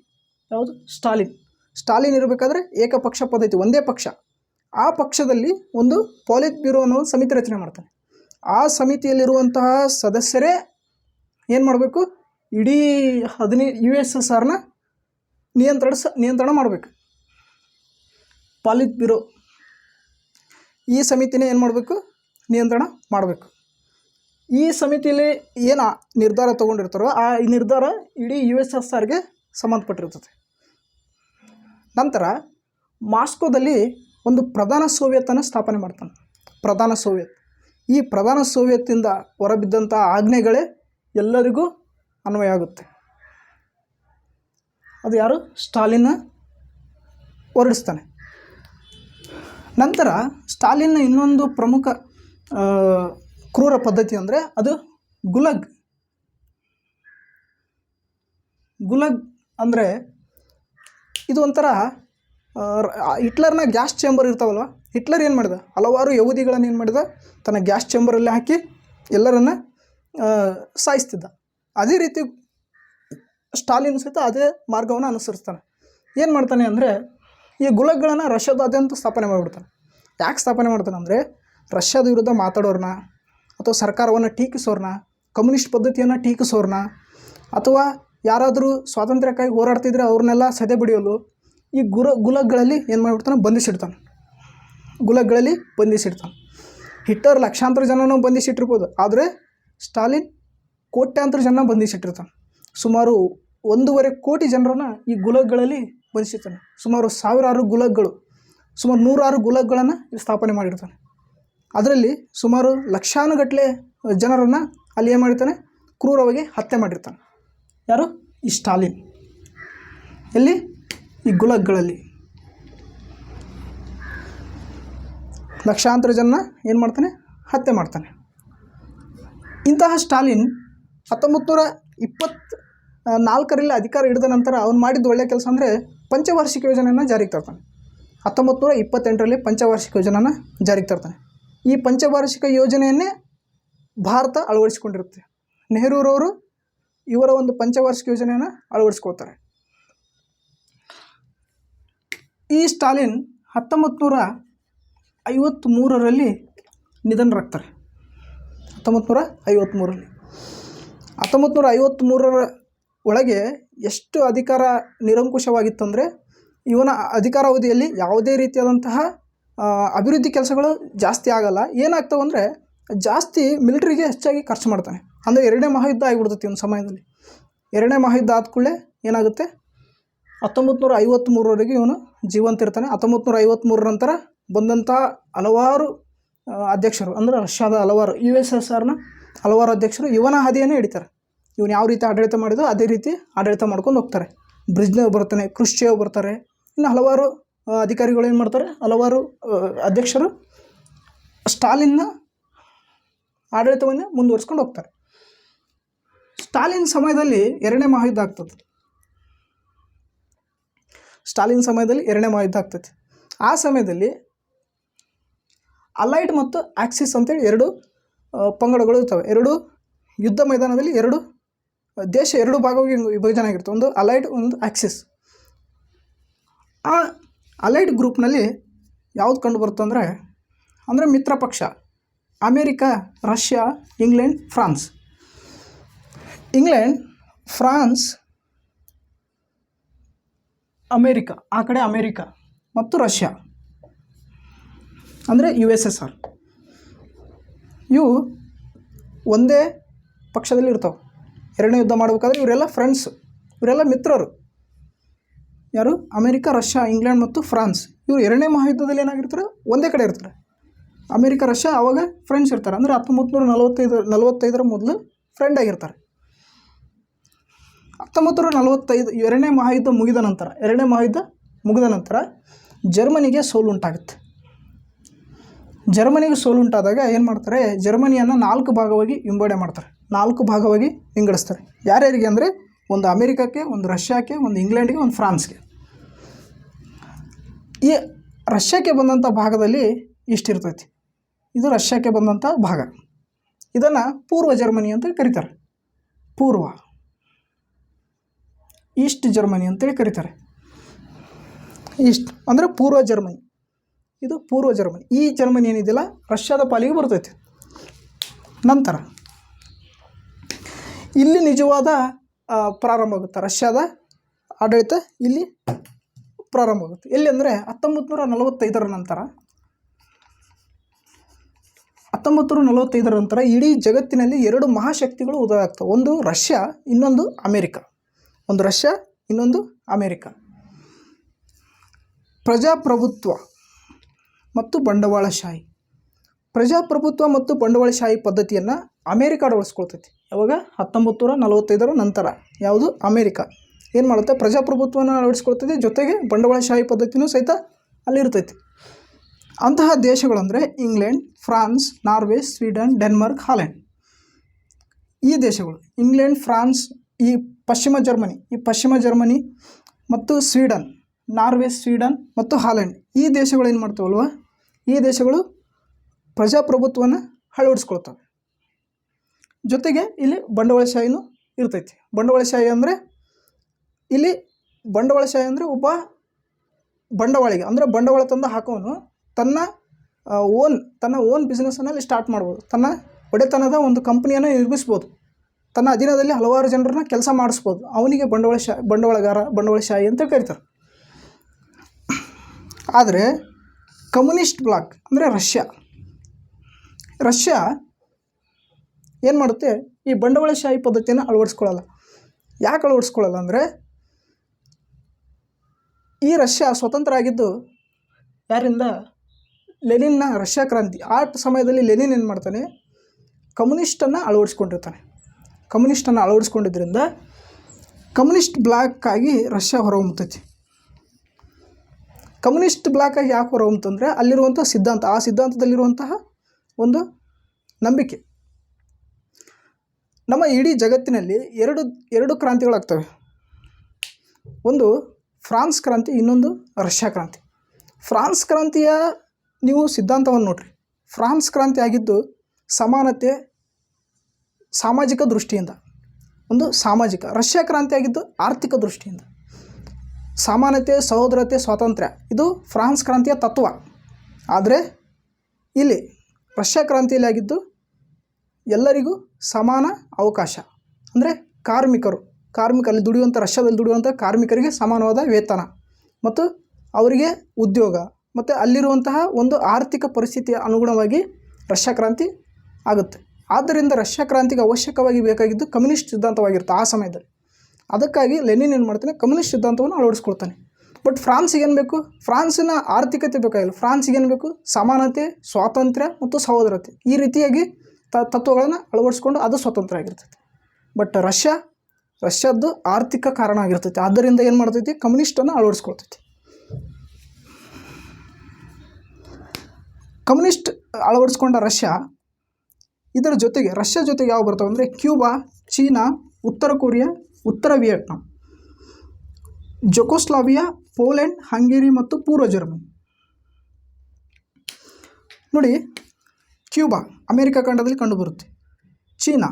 ಯಾವುದು? ಸ್ಟಾಲಿನ್ ಇರಬೇಕಾದ್ರೆ ಏಕಪಕ್ಷ ಪದ್ಧತಿ, ಒಂದೇ ಪಕ್ಷ. ಆ ಪಕ್ಷದಲ್ಲಿ ಒಂದು ಪಾಲಿಟ್ ಬ್ಯೂರೋ ಅನ್ನೋ ಸಮಿತಿ ರಚನೆ ಮಾಡ್ತಾನೆ. ಆ ಸಮಿತಿಯಲ್ಲಿರುವಂತಹ ಸದಸ್ಯರೇ ಏನು ಮಾಡಬೇಕು, ಇಡೀ USSRನ ನಿಯಂತ್ರಣ ಮಾಡಬೇಕು. ಪಾಲಿಟ್ ಬ್ಯೂರೋ ಈ ಸಮಿತಿನೇ ಏನು ಮಾಡಬೇಕು, ನಿಯಂತ್ರಣ ಮಾಡಬೇಕು. ಈ ಸಮಿತಿಯಲ್ಲಿ ಏನು ನಿರ್ಧಾರ ತೊಗೊಂಡಿರ್ತಾರೋ ಆ ನಿರ್ಧಾರ ಇಡೀ USSRಗೆ ಸಂಬಂಧಪಟ್ಟಿರ್ತದೆ. ನಂತರ ಮಾಸ್ಕೋದಲ್ಲಿ ಒಂದು ಪ್ರಧಾನ ಸೋವಿಯತ್ತನ್ನು ಸ್ಥಾಪನೆ ಮಾಡ್ತಾನೆ. ಈ ಪ್ರಧಾನ ಸೋವಿಯತ್ತಿಂದ ಹೊರಬಿದ್ದಂಥ ಆಜ್ಞೆಗಳೇ ಎಲ್ಲರಿಗೂ ಅನ್ವಯ ಆಗುತ್ತೆ. ಅದು ಯಾರು? ಸ್ಟಾಲಿನ್ ಹೊರಡಿಸ್ತಾನೆ. ನಂತರ ಸ್ಟಾಲಿನ್ನ ಇನ್ನೊಂದು ಪ್ರಮುಖ ಕ್ರೂರ ಪದ್ಧತಿ ಅಂದರೆ ಅದು ಗುಲಾಗ್ ಅಂದರೆ ಇದು ಒಂಥರ ಹಿಟ್ಲರ್ನ ಗ್ಯಾಸ್ ಚೇಂಬರ್ ಇರ್ತಾವಲ್ವ, ಹಿಟ್ಲರ್ ಏನು ಮಾಡಿದ, ಹಲವಾರು ಯಹೂದಿಗಳನ್ನು ಏನು ಮಾಡಿದ, ತನ್ನ ಗ್ಯಾಸ್ ಚೇಂಬರಲ್ಲಿ ಹಾಕಿ ಎಲ್ಲರನ್ನು ಸಾಯಿಸ್ತಿದ್ದ. ಅದೇ ರೀತಿ ಸ್ಟಾಲಿನ್ ಸಹಿತ ಅದೇ ಮಾರ್ಗವನ್ನು ಅನುಸರಿಸ್ತಾನೆ. ಏನು ಮಾಡ್ತಾನೆ ಅಂದರೆ, ಈ ಗುಲಾಗ್ಗಳನ್ನು ರಷ್ಯಾದಾದ್ಯಂತ ಸ್ಥಾಪನೆ ಮಾಡಿಬಿಡ್ತಾನೆ. ಯಾಕೆ ಸ್ಥಾಪನೆ ಮಾಡ್ತಾನೆ ಅಂದರೆ, ರಷ್ಯಾದ ವಿರುದ್ಧ ಮಾತಾಡೋರನ್ನ, ಅಥವಾ ಸರ್ಕಾರವನ್ನು ಟೀಕಿಸೋರನ್ನ, ಕಮ್ಯುನಿಸ್ಟ್ ಪದ್ಧತಿಯನ್ನು ಟೀಕಿಸೋರನ್ನ, ಅಥವಾ ಯಾರಾದರೂ ಸ್ವಾತಂತ್ರ್ಯಕ್ಕಾಗಿ ಹೋರಾಡ್ತಿದ್ರೆ ಅವ್ರನ್ನೆಲ್ಲ ಸದೆ ಬಡಿಯೋಲು ಈ ಗುಲಾಗ್ಗಳಲ್ಲಿ ಏನು ಮಾಡಿಬಿಡ್ತಾನೆ, ಬಂಧಿಸಿಡ್ತಾನೆ. ಹಿಟ್ಲರ್ ಲಕ್ಷಾಂತರ ಜನನೂ ಬಂಧಿಸಿಟ್ಟಿರ್ಬೋದು, ಆದರೆ ಸ್ಟಾಲಿನ್ ಕೋಟ್ಯಾಂತರ ಜನ ಬಂಧಿಸಿಟ್ಟಿರ್ತಾನೆ. ಸುಮಾರು 1.5 ಕೋಟಿ ಜನರನ್ನು ಈ ಗುಲಾಗ್ಗಳಲ್ಲಿ ಬಂಧಿಸಿರ್ತಾನೆ. ಸುಮಾರು ಸಾವಿರಾರು ಗುಲಾಗ್ಗಳು ಸುಮಾರು 106 ಗುಲಾಗ್ಗಳನ್ನು ಸ್ಥಾಪನೆ ಮಾಡಿರ್ತಾನೆ. ಅದರಲ್ಲಿ ಸುಮಾರು ಲಕ್ಷಾನುಗಟ್ಟಲೆ ಜನರನ್ನು ಅಲ್ಲಿ ಏನು ಮಾಡಿರ್ತಾನೆ, ಕ್ರೂರವಾಗಿ ಹತ್ಯೆ ಮಾಡಿರ್ತಾನೆ. ಯಾರು? ಈ ಸ್ಟಾಲಿನ್. ಎಲ್ಲಿ? ಈ ಗುಲಾಗ್ಗಳಲ್ಲಿ ಲಕ್ಷಾಂತರ ಜನ ಏನು ಮಾಡ್ತಾನೆ, ಹತ್ಯೆ ಮಾಡ್ತಾನೆ. ಇಂತಹ ಸ್ಟಾಲಿನ್ 1924ರಲ್ಲಿ ಅಧಿಕಾರ ಹಿಡಿದ ನಂತರ ಅವನು ಮಾಡಿದ ಒಳ್ಳೆಯ ಕೆಲಸ ಅಂದರೆ ಪಂಚವಾರ್ಷಿಕ ಯೋಜನೆಯನ್ನು ಜಾರಿಗೆ ತರ್ತಾನೆ. 1928ರಲ್ಲಿ ಪಂಚವಾರ್ಷಿಕ ಯೋಜನೆಯನ್ನು ಜಾರಿಗೆ ತರ್ತಾನೆ. ಈ ಪಂಚವಾರ್ಷಿಕ ಯೋಜನೆಯನ್ನೇ ಭಾರತ ಅಳವಡಿಸಿಕೊಂಡಿರುತ್ತೆ. ನೆಹರೂರವರು ಇವರ ಒಂದು ಪಂಚವಾರ್ಷಿಕ ಯೋಜನೆಯನ್ನು ಅಳವಡಿಸ್ಕೊಳ್ತಾರೆ. ಈ ಸ್ಟಾಲಿನ್ 1953ರಲ್ಲಿ ನಿಧನರಾಗ್ತಾರೆ. 1953ರ ಒಳಗೆ ಎಷ್ಟು ಅಧಿಕಾರ ನಿರಂಕುಶವಾಗಿತ್ತಂದರೆ, ಇವನ ಅಧಿಕಾರಾವಧಿಯಲ್ಲಿ ಯಾವುದೇ ರೀತಿಯಾದಂತಹ ಅಭಿವೃದ್ಧಿ ಕೆಲಸಗಳು ಜಾಸ್ತಿ ಆಗಲ್ಲ. ಏನಾಗ್ತಾವಂದರೆ ಜಾಸ್ತಿ ಮಿಲಿಟ್ರಿಗೆ ಹೆಚ್ಚಾಗಿ ಖರ್ಚು ಮಾಡ್ತಾನೆ. ಅಂದರೆ 2ನೇ ಮಹಾಯುದ್ಧ ಆಗಿಬಿಡ್ತೈತಿ ಒಂದು ಸಮಯದಲ್ಲಿ. 2ನೇ ಮಹಾಯುದ್ಧ ಆದ ಕೂಡಲೇ ಏನಾಗುತ್ತೆ, 1953ರವರೆಗೆ ಇವನು ಜೀವಂತ ಇರ್ತಾನೆ. 1953 ನಂತರ ಬಂದಂಥ ಹಲವಾರು ಅಧ್ಯಕ್ಷರು, ಅಂದರೆ ರಷ್ಯಾದ ಹಲವಾರು USSRನ ಹಲವಾರು ಅಧ್ಯಕ್ಷರು ಇವನ ಹಾದಿಯನ್ನೇ ಹಿಡಿತಾರೆ. ಇವನು ಯಾವ ರೀತಿ ಆಡಳಿತ ಮಾಡಿದೋ ಅದೇ ರೀತಿ ಆಡಳಿತ ಮಾಡ್ಕೊಂಡು ಹೋಗ್ತಾರೆ. ಬ್ರಿಜ್ನೆವ್ ಬರ್ತಾನೆ, ಕ್ರುಶ್ಚೇವ್ ಬರ್ತಾರೆ, ಇನ್ನು ಹಲವಾರು ಅಧಿಕಾರಿಗಳು ಏನು ಮಾಡ್ತಾರೆ, ಹಲವಾರು ಅಧ್ಯಕ್ಷರು ಸ್ಟಾಲಿನ್ನ ಆಡಳಿತವನ್ನೇ ಮುಂದುವರಿಸ್ಕೊಂಡು ಹೋಗ್ತಾರೆ. ಸ್ಟಾಲಿನ್ ಸಮಯದಲ್ಲಿ 2ನೇ ಮಹಾಯುದ್ಧ ಆಗ್ತದೆ. ಸ್ಟಾಲಿನ್ ಸಮಯದಲ್ಲಿ 2ನೇ ಮಹಾಯುದ್ಧ ಆಗ್ತೈತಿ. ಆ ಸಮಯದಲ್ಲಿ ಅಲೈಡ್ ಮತ್ತು ಆಕ್ಸಿಸ್ ಅಂತೇಳಿ 2 ಪಂಗಡಗಳು ಇರ್ತವೆ. 2 ಯುದ್ಧ ಮೈದಾನದಲ್ಲಿ 2 ದೇಶ 2 ಭಾಗವಾಗಿ ವಿಭಜನೆ ಆಗಿರ್ತವೆ. ಒಂದು ಅಲೈಡ್, ಒಂದು ಆಕ್ಸಿಸ್. ಆ ಅಲೈಡ್ ಗ್ರೂಪ್ನಲ್ಲಿ ಯಾವುದು ಕಂಡು ಬರುತ್ತಂದರೆ ಮಿತ್ರ ಪಕ್ಷ America, Russia, England, France. England, France, America, ಆ ಕಡೆ ಅಮೇರಿಕಾ ಮತ್ತು ರಷ್ಯಾ ಅಂದರೆ USSR. ಇವು ಒಂದೇ ಪಕ್ಷದಲ್ಲಿ ಇರ್ತಾವೆ. 2ನೇ ಯುದ್ಧ ಮಾಡಬೇಕಾದ್ರೆ ಇವರೆಲ್ಲ ಫ್ರೆಂಡ್ಸು, ಇವರೆಲ್ಲ ಮಿತ್ರರು. ಯಾರು? ಅಮೇರಿಕಾ, ರಷ್ಯಾ, ಇಂಗ್ಲೆಂಡ್ ಮತ್ತು ಫ್ರಾನ್ಸ್. ಇವರು 2ನೇ ಮಹಾಯುದ್ಧದಲ್ಲಿ ಏನಾಗಿರ್ತಾರೆ, ಒಂದೇ ಕಡೆ ಇರ್ತಾರೆ. ಅಮೇರಿಕಾ, ರಷ್ಯಾ ಆವಾಗ ಫ್ರೆಂಡ್ಸ್ ಇರ್ತಾರೆ. ಅಂದರೆ 1945 ಮೊದಲು ಫ್ರೆಂಡ್ ಆಗಿರ್ತಾರೆ. 1945 2ನೇ ಮಹಾಯುದ್ಧ ಮುಗಿದ ನಂತರ ಜರ್ಮನಿಗೆ ಸೋಲುಂಟಾಗುತ್ತೆ. ಜರ್ಮನಿಗೆ ಸೋಲುಂಟಾದಾಗ ಏನು ಮಾಡ್ತಾರೆ, ಜರ್ಮನಿಯನ್ನು 4 ಭಾಗವಾಗಿ ವಿಂಗಡಣೆ ಮಾಡ್ತಾರೆ. 4 ಭಾಗವಾಗಿ ವಿಂಗಡಿಸ್ತಾರೆ. ಯಾರ್ಯಾರಿಗೆ ಅಂದರೆ, ಒಂದು ಅಮೇರಿಕಕ್ಕೆ, ಒಂದು ರಷ್ಯಾಕ್ಕೆ, ಒಂದು ಇಂಗ್ಲೆಂಡ್ಗೆ, ಒಂದು ಫ್ರಾನ್ಸ್ಗೆ. ಈ ರಷ್ಯಾಕ್ಕೆ ಬಂದಂಥ ಭಾಗದಲ್ಲಿ ಇಷ್ಟಿರ್ತೈತಿ. ಇದು ರಷ್ಯಾಕ್ಕೆ ಬಂದಂಥ ಭಾಗ. ಇದನ್ನು ಪೂರ್ವ ಜರ್ಮನಿ ಅಂತ ಕರೀತಾರೆ. ಈಸ್ಟ್ ಜರ್ಮನಿ ಅಂತೇಳಿ ಕರೀತಾರೆ. ಈಸ್ಟ್ ಅಂದರೆ ಪೂರ್ವ ಜರ್ಮನಿ. ಇದು ಪೂರ್ವ ಜರ್ಮನಿ. ಈ ಜರ್ಮನಿ ಏನಿದೆಯಲ್ಲ ರಷ್ಯಾದ ಪಾಲಿಗೆ ಬರ್ತೈತಿ. ನಂತರ ಇಲ್ಲಿ ನಿಜವಾದ ಪ್ರಾರಂಭ ಆಗುತ್ತೆ. ರಷ್ಯಾದ ಆಡಳಿತ ಇಲ್ಲಿ ಪ್ರಾರಂಭ ಆಗುತ್ತೆ. ಎಲ್ಲಿ ಅಂದರೆ 1945 ನಂತರ ಇಡೀ ಜಗತ್ತಿನಲ್ಲಿ 2 ಮಹಾಶಕ್ತಿಗಳು ಉದಯ ಆಗ್ತವೆ. ಒಂದು ರಷ್ಯಾ, ಇನ್ನೊಂದು ಅಮೇರಿಕಾ. ಪ್ರಜಾಪ್ರಭುತ್ವ ಮತ್ತು ಬಂಡವಾಳಶಾಹಿ ಪದ್ಧತಿಯನ್ನು ಅಮೇರಿಕಾ ಅಳವಡಿಸ್ಕೊಳ್ತೈತಿ. ಯಾವಾಗ? 1945 ನಂತರ. ಯಾವುದು? ಅಮೇರಿಕಾ ಏನು ಮಾಡುತ್ತೆ, ಪ್ರಜಾಪ್ರಭುತ್ವವನ್ನು ಅಳವಡಿಸ್ಕೊಳ್ತೈತಿ. ಜೊತೆಗೆ ಬಂಡವಾಳಶಾಹಿ ಪದ್ಧತಿನೂ ಸಹಿತ ಅಲ್ಲಿರ್ತೈತಿ. ಅಂತಹ ದೇಶಗಳಂದರೆ England, France, Norway, Sweden, Denmark, Holland. ಈ ದೇಶಗಳು ಇಂಗ್ಲೆಂಡ್, ಫ್ರಾನ್ಸ್, ಈ ಪಶ್ಚಿಮ ಜರ್ಮನಿ ಮತ್ತು ಸ್ವೀಡನ್, ನಾರ್ವೆ, ಸ್ವೀಡನ್ ಮತ್ತು ಹಾಲೆಂಡ್. ಈ ದೇಶಗಳು ಏನು ಮಾಡ್ತಾವಲ್ವ, ಈ ದೇಶಗಳು ಪ್ರಜಾಪ್ರಭುತ್ವವನ್ನು ಅಳವಡಿಸ್ಕೊಳ್ತವೆ. ಜೊತೆಗೆ ಇಲ್ಲಿ ಬಂಡವಾಳಶಾಹಿನೂ ಇರ್ತೈತಿ. ಬಂಡವಾಳಶಾಹಿ ಅಂದರೆ ಒಬ್ಬ ಬಂಡವಾಳಿಗೆ, ಅಂದರೆ ಬಂಡವಾಳ ತಂದು ಹಾಕೋನು ತನ್ನ ಓನ್ ಬಿಸ್ನೆಸ್ಸನ್ನಲ್ಲಿ ಸ್ಟಾರ್ಟ್ ಮಾಡ್ಬೋದು. ತನ್ನ ಒಡೆತನದ ಒಂದು ಕಂಪ್ನಿಯನ್ನು ನಿರ್ಮಿಸ್ಬೋದು. ತನ್ನ ಅಧೀನದಲ್ಲಿ ಹಲವಾರು ಜನರನ್ನ ಕೆಲಸ ಮಾಡಿಸ್ಬೋದು. ಅವನಿಗೆ ಬಂಡವಾಳಶಾಹಿ ಅಂತ ಕರೀತಾರೆ. ಆದರೆ ಕಮ್ಯುನಿಸ್ಟ್ ಬ್ಲಾಕ್ ಅಂದರೆ ರಷ್ಯಾ ಏನು ಮಾಡುತ್ತೆ, ಈ ಬಂಡವಾಳಶಾಹಿ ಪದ್ಧತಿಯನ್ನು ಅಳವಡಿಸ್ಕೊಳ್ಳಲ್ಲ. ಯಾಕೆ ಅಳವಡಿಸ್ಕೊಳ್ಳಲ್ಲ ಅಂದರೆ, ಈ ರಷ್ಯಾ ಸ್ವತಂತ್ರ ಆಗಿದ್ದು ಯಾರಿಂದ? ಲೆನಿನ್ನ ರಷ್ಯಾ ಕ್ರಾಂತಿ. ಆ ಸಮಯದಲ್ಲಿ ಲೆನಿನ್ ಏನು ಮಾಡ್ತಾನೆ, ಕಮ್ಯುನಿಸ್ಟನ್ನು ಅಳವಡಿಸ್ಕೊಂಡಿರ್ತಾನೆ. ಕಮ್ಯುನಿಸ್ಟನ್ನು ಅಳವಡಿಸ್ಕೊಂಡಿದ್ದರಿಂದ ಕಮ್ಯುನಿಸ್ಟ್ ಬ್ಲಾಕ್ ಆಗಿ ರಷ್ಯಾ ಹೊರಹೊಮ್ಮತೈತಿ. ಕಮ್ಯುನಿಸ್ಟ್ ಬ್ಲಾಕ್ ಆಗಿ ಯಾಕೆ ಹೊರಹೊಮ್ಮತಂದರೆ ಅಲ್ಲಿರುವಂಥ ಸಿದ್ಧಾಂತ, ಆ ಸಿದ್ಧಾಂತದಲ್ಲಿರುವಂತಹ ಒಂದು ನಂಬಿಕೆ. ನಮ್ಮ ಇಡೀ ಜಗತ್ತಿನಲ್ಲಿ ಎರಡು ಕ್ರಾಂತಿಗಳಾಗ್ತವೆ. ಒಂದು ಫ್ರಾನ್ಸ್ ಕ್ರಾಂತಿ, ಇನ್ನೊಂದು ರಷ್ಯಾ ಕ್ರಾಂತಿ. ಫ್ರಾನ್ಸ್ ಕ್ರಾಂತಿಯ ನೀವು ಸಿದ್ಧಾಂತವನ್ನು ನೋಡ್ರಿ. ಫ್ರಾನ್ಸ್ ಕ್ರಾಂತಿ ಆಗಿದ್ದು ಸಮಾನತೆ, ಸಾಮಾಜಿಕ ದೃಷ್ಟಿಯಿಂದ, ಒಂದು ಸಾಮಾಜಿಕ. ರಷ್ಯಾ ಕ್ರಾಂತಿ ಆಗಿದ್ದು ಆರ್ಥಿಕ ದೃಷ್ಟಿಯಿಂದ. ಸಮಾನತೆ, ಸಹೋದರತೆ, ಸ್ವಾತಂತ್ರ್ಯ ಇದು ಫ್ರಾನ್ಸ್ ಕ್ರಾಂತಿಯ ತತ್ವ. ಆದರೆ ಇಲ್ಲಿ ರಷ್ಯಾ ಕ್ರಾಂತಿಯಲ್ಲಿ ಆಗಿದ್ದು ಎಲ್ಲರಿಗೂ ಸಮಾನ ಅವಕಾಶ. ಅಂದರೆ ಕಾರ್ಮಿಕರಲ್ಲಿ ದುಡಿಯುವಂಥ, ರಷ್ಯಾದಲ್ಲಿ ದುಡಿಯುವಂಥ ಕಾರ್ಮಿಕರಿಗೆ ಸಮಾನವಾದ ವೇತನ ಮತ್ತು ಅವರಿಗೆ ಉದ್ಯೋಗ ಮತ್ತು ಅಲ್ಲಿರುವಂತಹ ಒಂದು ಆರ್ಥಿಕ ಪರಿಸ್ಥಿತಿಯ ಅನುಗುಣವಾಗಿ ರಷ್ಯಾ ಕ್ರಾಂತಿ ಆಗುತ್ತೆ. ಆದ್ದರಿಂದ ರಷ್ಯಾ ಕ್ರಾಂತಿಗೆ ಅವಶ್ಯಕವಾಗಿ ಬೇಕಾಗಿದ್ದು ಕಮ್ಯುನಿಸ್ಟ್ ಸಿದ್ಧಾಂತವಾಗಿರುತ್ತೆ ಆ ಸಮಯದಲ್ಲಿ. ಅದಕ್ಕಾಗಿ ಲೆನಿನ್ ಏನು ಮಾಡ್ತಾನೆ, ಕಮ್ಯುನಿಸ್ಟ್ ಸಿದ್ಧಾಂತವನ್ನು ಅಳವಡಿಸ್ಕೊಳ್ತಾನೆ. ಬಟ್ ಫ್ರಾನ್ಸಿಗೆ ಏನು ಬೇಕು? ಫ್ರಾನ್ಸಿನ ಆರ್ಥಿಕತೆ ಬೇಕಾಗಿಲ್ಲ. ಫ್ರಾನ್ಸಿಗೆ ಏನು ಬೇಕು? ಸಮಾನತೆ, ಸ್ವಾತಂತ್ರ್ಯ ಮತ್ತು ಸಹೋದರತೆ, ಈ ರೀತಿಯಾಗಿ ತತ್ವಗಳನ್ನು ಅಳವಡಿಸ್ಕೊಂಡು ಅದು ಸ್ವತಂತ್ರ ಆಗಿರ್ತೈತಿ. ಬಟ್ ರಷ್ಯಾದ್ದು ಆರ್ಥಿಕ ಕಾರಣ ಆಗಿರ್ತೈತಿ. ಆದ್ದರಿಂದ ಏನು ಮಾಡ್ತೈತಿ, ಕಮ್ಯುನಿಸ್ಟನ್ನು ಅಳವಡಿಸ್ಕೊಳ್ತೈತಿ. ಕಮ್ಯುನಿಸ್ಟ್ ಅಳವಡಿಸ್ಕೊಂಡ ರಷ್ಯಾ, ಇದರ ಜೊತೆಗೆ ರಷ್ಯಾ ಜೊತೆಗೆ ಯಾವ ಬರ್ತಾವೆ ಅಂದರೆ ಕ್ಯೂಬಾ, ಚೀನಾ, ಉತ್ತರ ಕೊರಿಯಾ, ಉತ್ತರ ವಿಯೆಟ್ನಾಂ, ಜೊಕೋಸ್ಲಾವಿಯಾ, ಪೋಲೆಂಡ್, ಹಂಗೇರಿ ಮತ್ತು ಪೂರ್ವ ಜರ್ಮನಿ. ನೋಡಿ, ಕ್ಯೂಬಾ ಅಮೆರಿಕ ಖಂಡದಲ್ಲಿ ಕಂಡುಬರುತ್ತೆ, ಚೀನಾ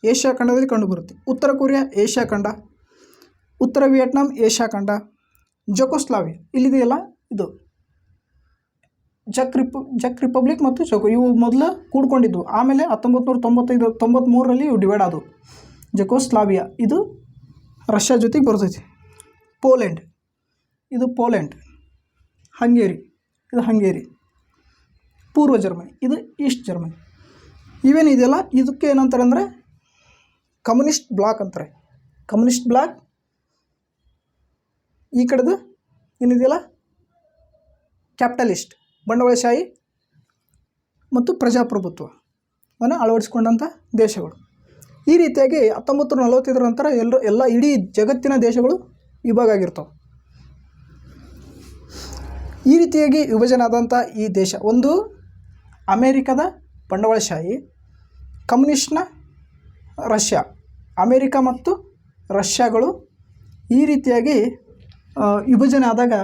ಏಷ್ಯಾ ಖಂಡದಲ್ಲಿ ಕಂಡುಬರುತ್ತೆ, ಉತ್ತರ ಕೊರಿಯಾ ಏಷ್ಯಾ ಖಂಡ, ಉತ್ತರ ವಿಯೆಟ್ನಾಂ ಏಷ್ಯಾ ಖಂಡ, ಜೊಕೋಸ್ಲಾವಿಯಾ ಇಲ್ಲಿದೆಯಲ್ಲ ಇದು ಜಕ್ ರಿಪಬ್ಲಿಕ್ ಮತ್ತು ಇವು ಮೊದಲು ಕೂಡ್ಕೊಂಡಿದ್ವು. ಆಮೇಲೆ 1993ರಲ್ಲಿ ಇವು ಡಿವೈಡ್ ಆದವು. ಜೊಕೋಸ್ಲಾವಿಯಾ ಇದು ರಷ್ಯಾ ಜೊತೆಗೆ ಬರ್ತೈತಿ. ಪೋಲೆಂಡ್ ಇದು ಪೋಲೆಂಡ್, ಹಂಗೇರಿ ಇದು ಹಂಗೇರಿ, ಪೂರ್ವ ಜರ್ಮನಿ ಇದು ಈಸ್ಟ್ ಜರ್ಮನಿ. ಇವೇನಿದೆಯಲ್ಲ ಇದಕ್ಕೆ ಏನಂತಾರೆ ಅಂದರೆ ಕಮ್ಯುನಿಸ್ಟ್ ಬ್ಲಾಕ್ ಅಂತಾರೆ. Communist bloc. ಈ ಕಡೆದು ಏನಿದೆಯಲ್ಲ ಕ್ಯಾಪಿಟಲಿಸ್ಟ್, ಬಂಡವಾಳಶಾಹಿ ಮತ್ತು ಪ್ರಜಾಪ್ರಭುತ್ವವನ್ನು ಅಳವಡಿಸಿಕೊಂಡಂಥ ದೇಶಗಳು. ಈ ರೀತಿಯಾಗಿ 1945 ನಂತರ ಎಲ್ಲ ಇಡೀ ಜಗತ್ತಿನ ದೇಶಗಳು ವಿಭಾಗ ಆಗಿರ್ತವೆ. ಈ ರೀತಿಯಾಗಿ ವಿಭಜನೆ ಆದಂಥ ಈ ದೇಶ, ಒಂದು ಅಮೇರಿಕದ ಬಂಡವಾಳಶಾಹಿ, ಕಮ್ಯುನಿಸ್ಟ್ನ ರಷ್ಯಾ. ಅಮೇರಿಕ ಮತ್ತು ರಷ್ಯಾಗಳು ಈ ರೀತಿಯಾಗಿ ವಿಭಜನೆ ಆದಾಗ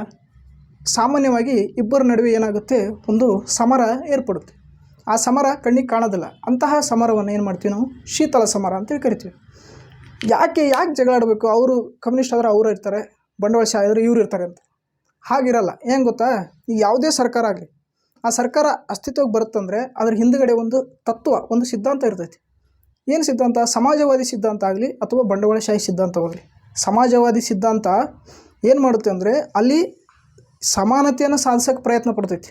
ಸಾಮಾನ್ಯವಾಗಿ ಇಬ್ಬರ ನಡುವೆ ಏನಾಗುತ್ತೆ, ಒಂದು ಸಮರ ಏರ್ಪಡುತ್ತೆ. ಆ ಸಮರ ಕಣ್ಣಿಗೆ ಕಾಣೋದಿಲ್ಲ. ಅಂತಹ ಸಮರವನ್ನು ಏನು ಮಾಡ್ತೀವಿ ನಾವು, ಶೀತಲ ಸಮರ ಅಂತೇಳಿ ಕರಿತೀವಿ. ಯಾಕೆ ಜಗಳ ಆಡಬೇಕು? ಅವರು ಕಮ್ಯುನಿಸ್ಟ್ ಆದರೆ ಅವರು ಇರ್ತಾರೆ, ಬಂಡವಾಳಶಾಹಿ ಆದರೆ ಇವರು ಇರ್ತಾರೆ ಅಂತ. ಹಾಗಿರಲ್ಲ. ಏನು ಗೊತ್ತಾ, ಈಗ ಯಾವುದೇ ಸರ್ಕಾರ ಆಗಲಿ, ಆ ಸರ್ಕಾರ ಅಸ್ತಿತ್ವಕ್ಕೆ ಬರುತ್ತಂದರೆ ಅದರ ಹಿಂದುಗಡೆ ಒಂದು ತತ್ವ, ಒಂದು ಸಿದ್ಧಾಂತ ಇರ್ತೈತಿ. ಏನು ಸಿದ್ಧಾಂತ? ಸಮಾಜವಾದಿ ಸಿದ್ಧಾಂತ ಆಗಲಿ ಅಥವಾ ಬಂಡವಾಳಶಾಹಿ ಸಿದ್ಧಾಂತವಾಗಲಿ, ಸಮಾಜವಾದಿ ಸಿದ್ಧಾಂತ ಏನು ಮಾಡುತ್ತೆ ಅಂದರೆ ಅಲ್ಲಿ ಸಮಾನತೆಯನ್ನು ಸಾಧಿಸೋಕ್ಕೆ ಪ್ರಯತ್ನ ಪಡ್ತೈತಿ.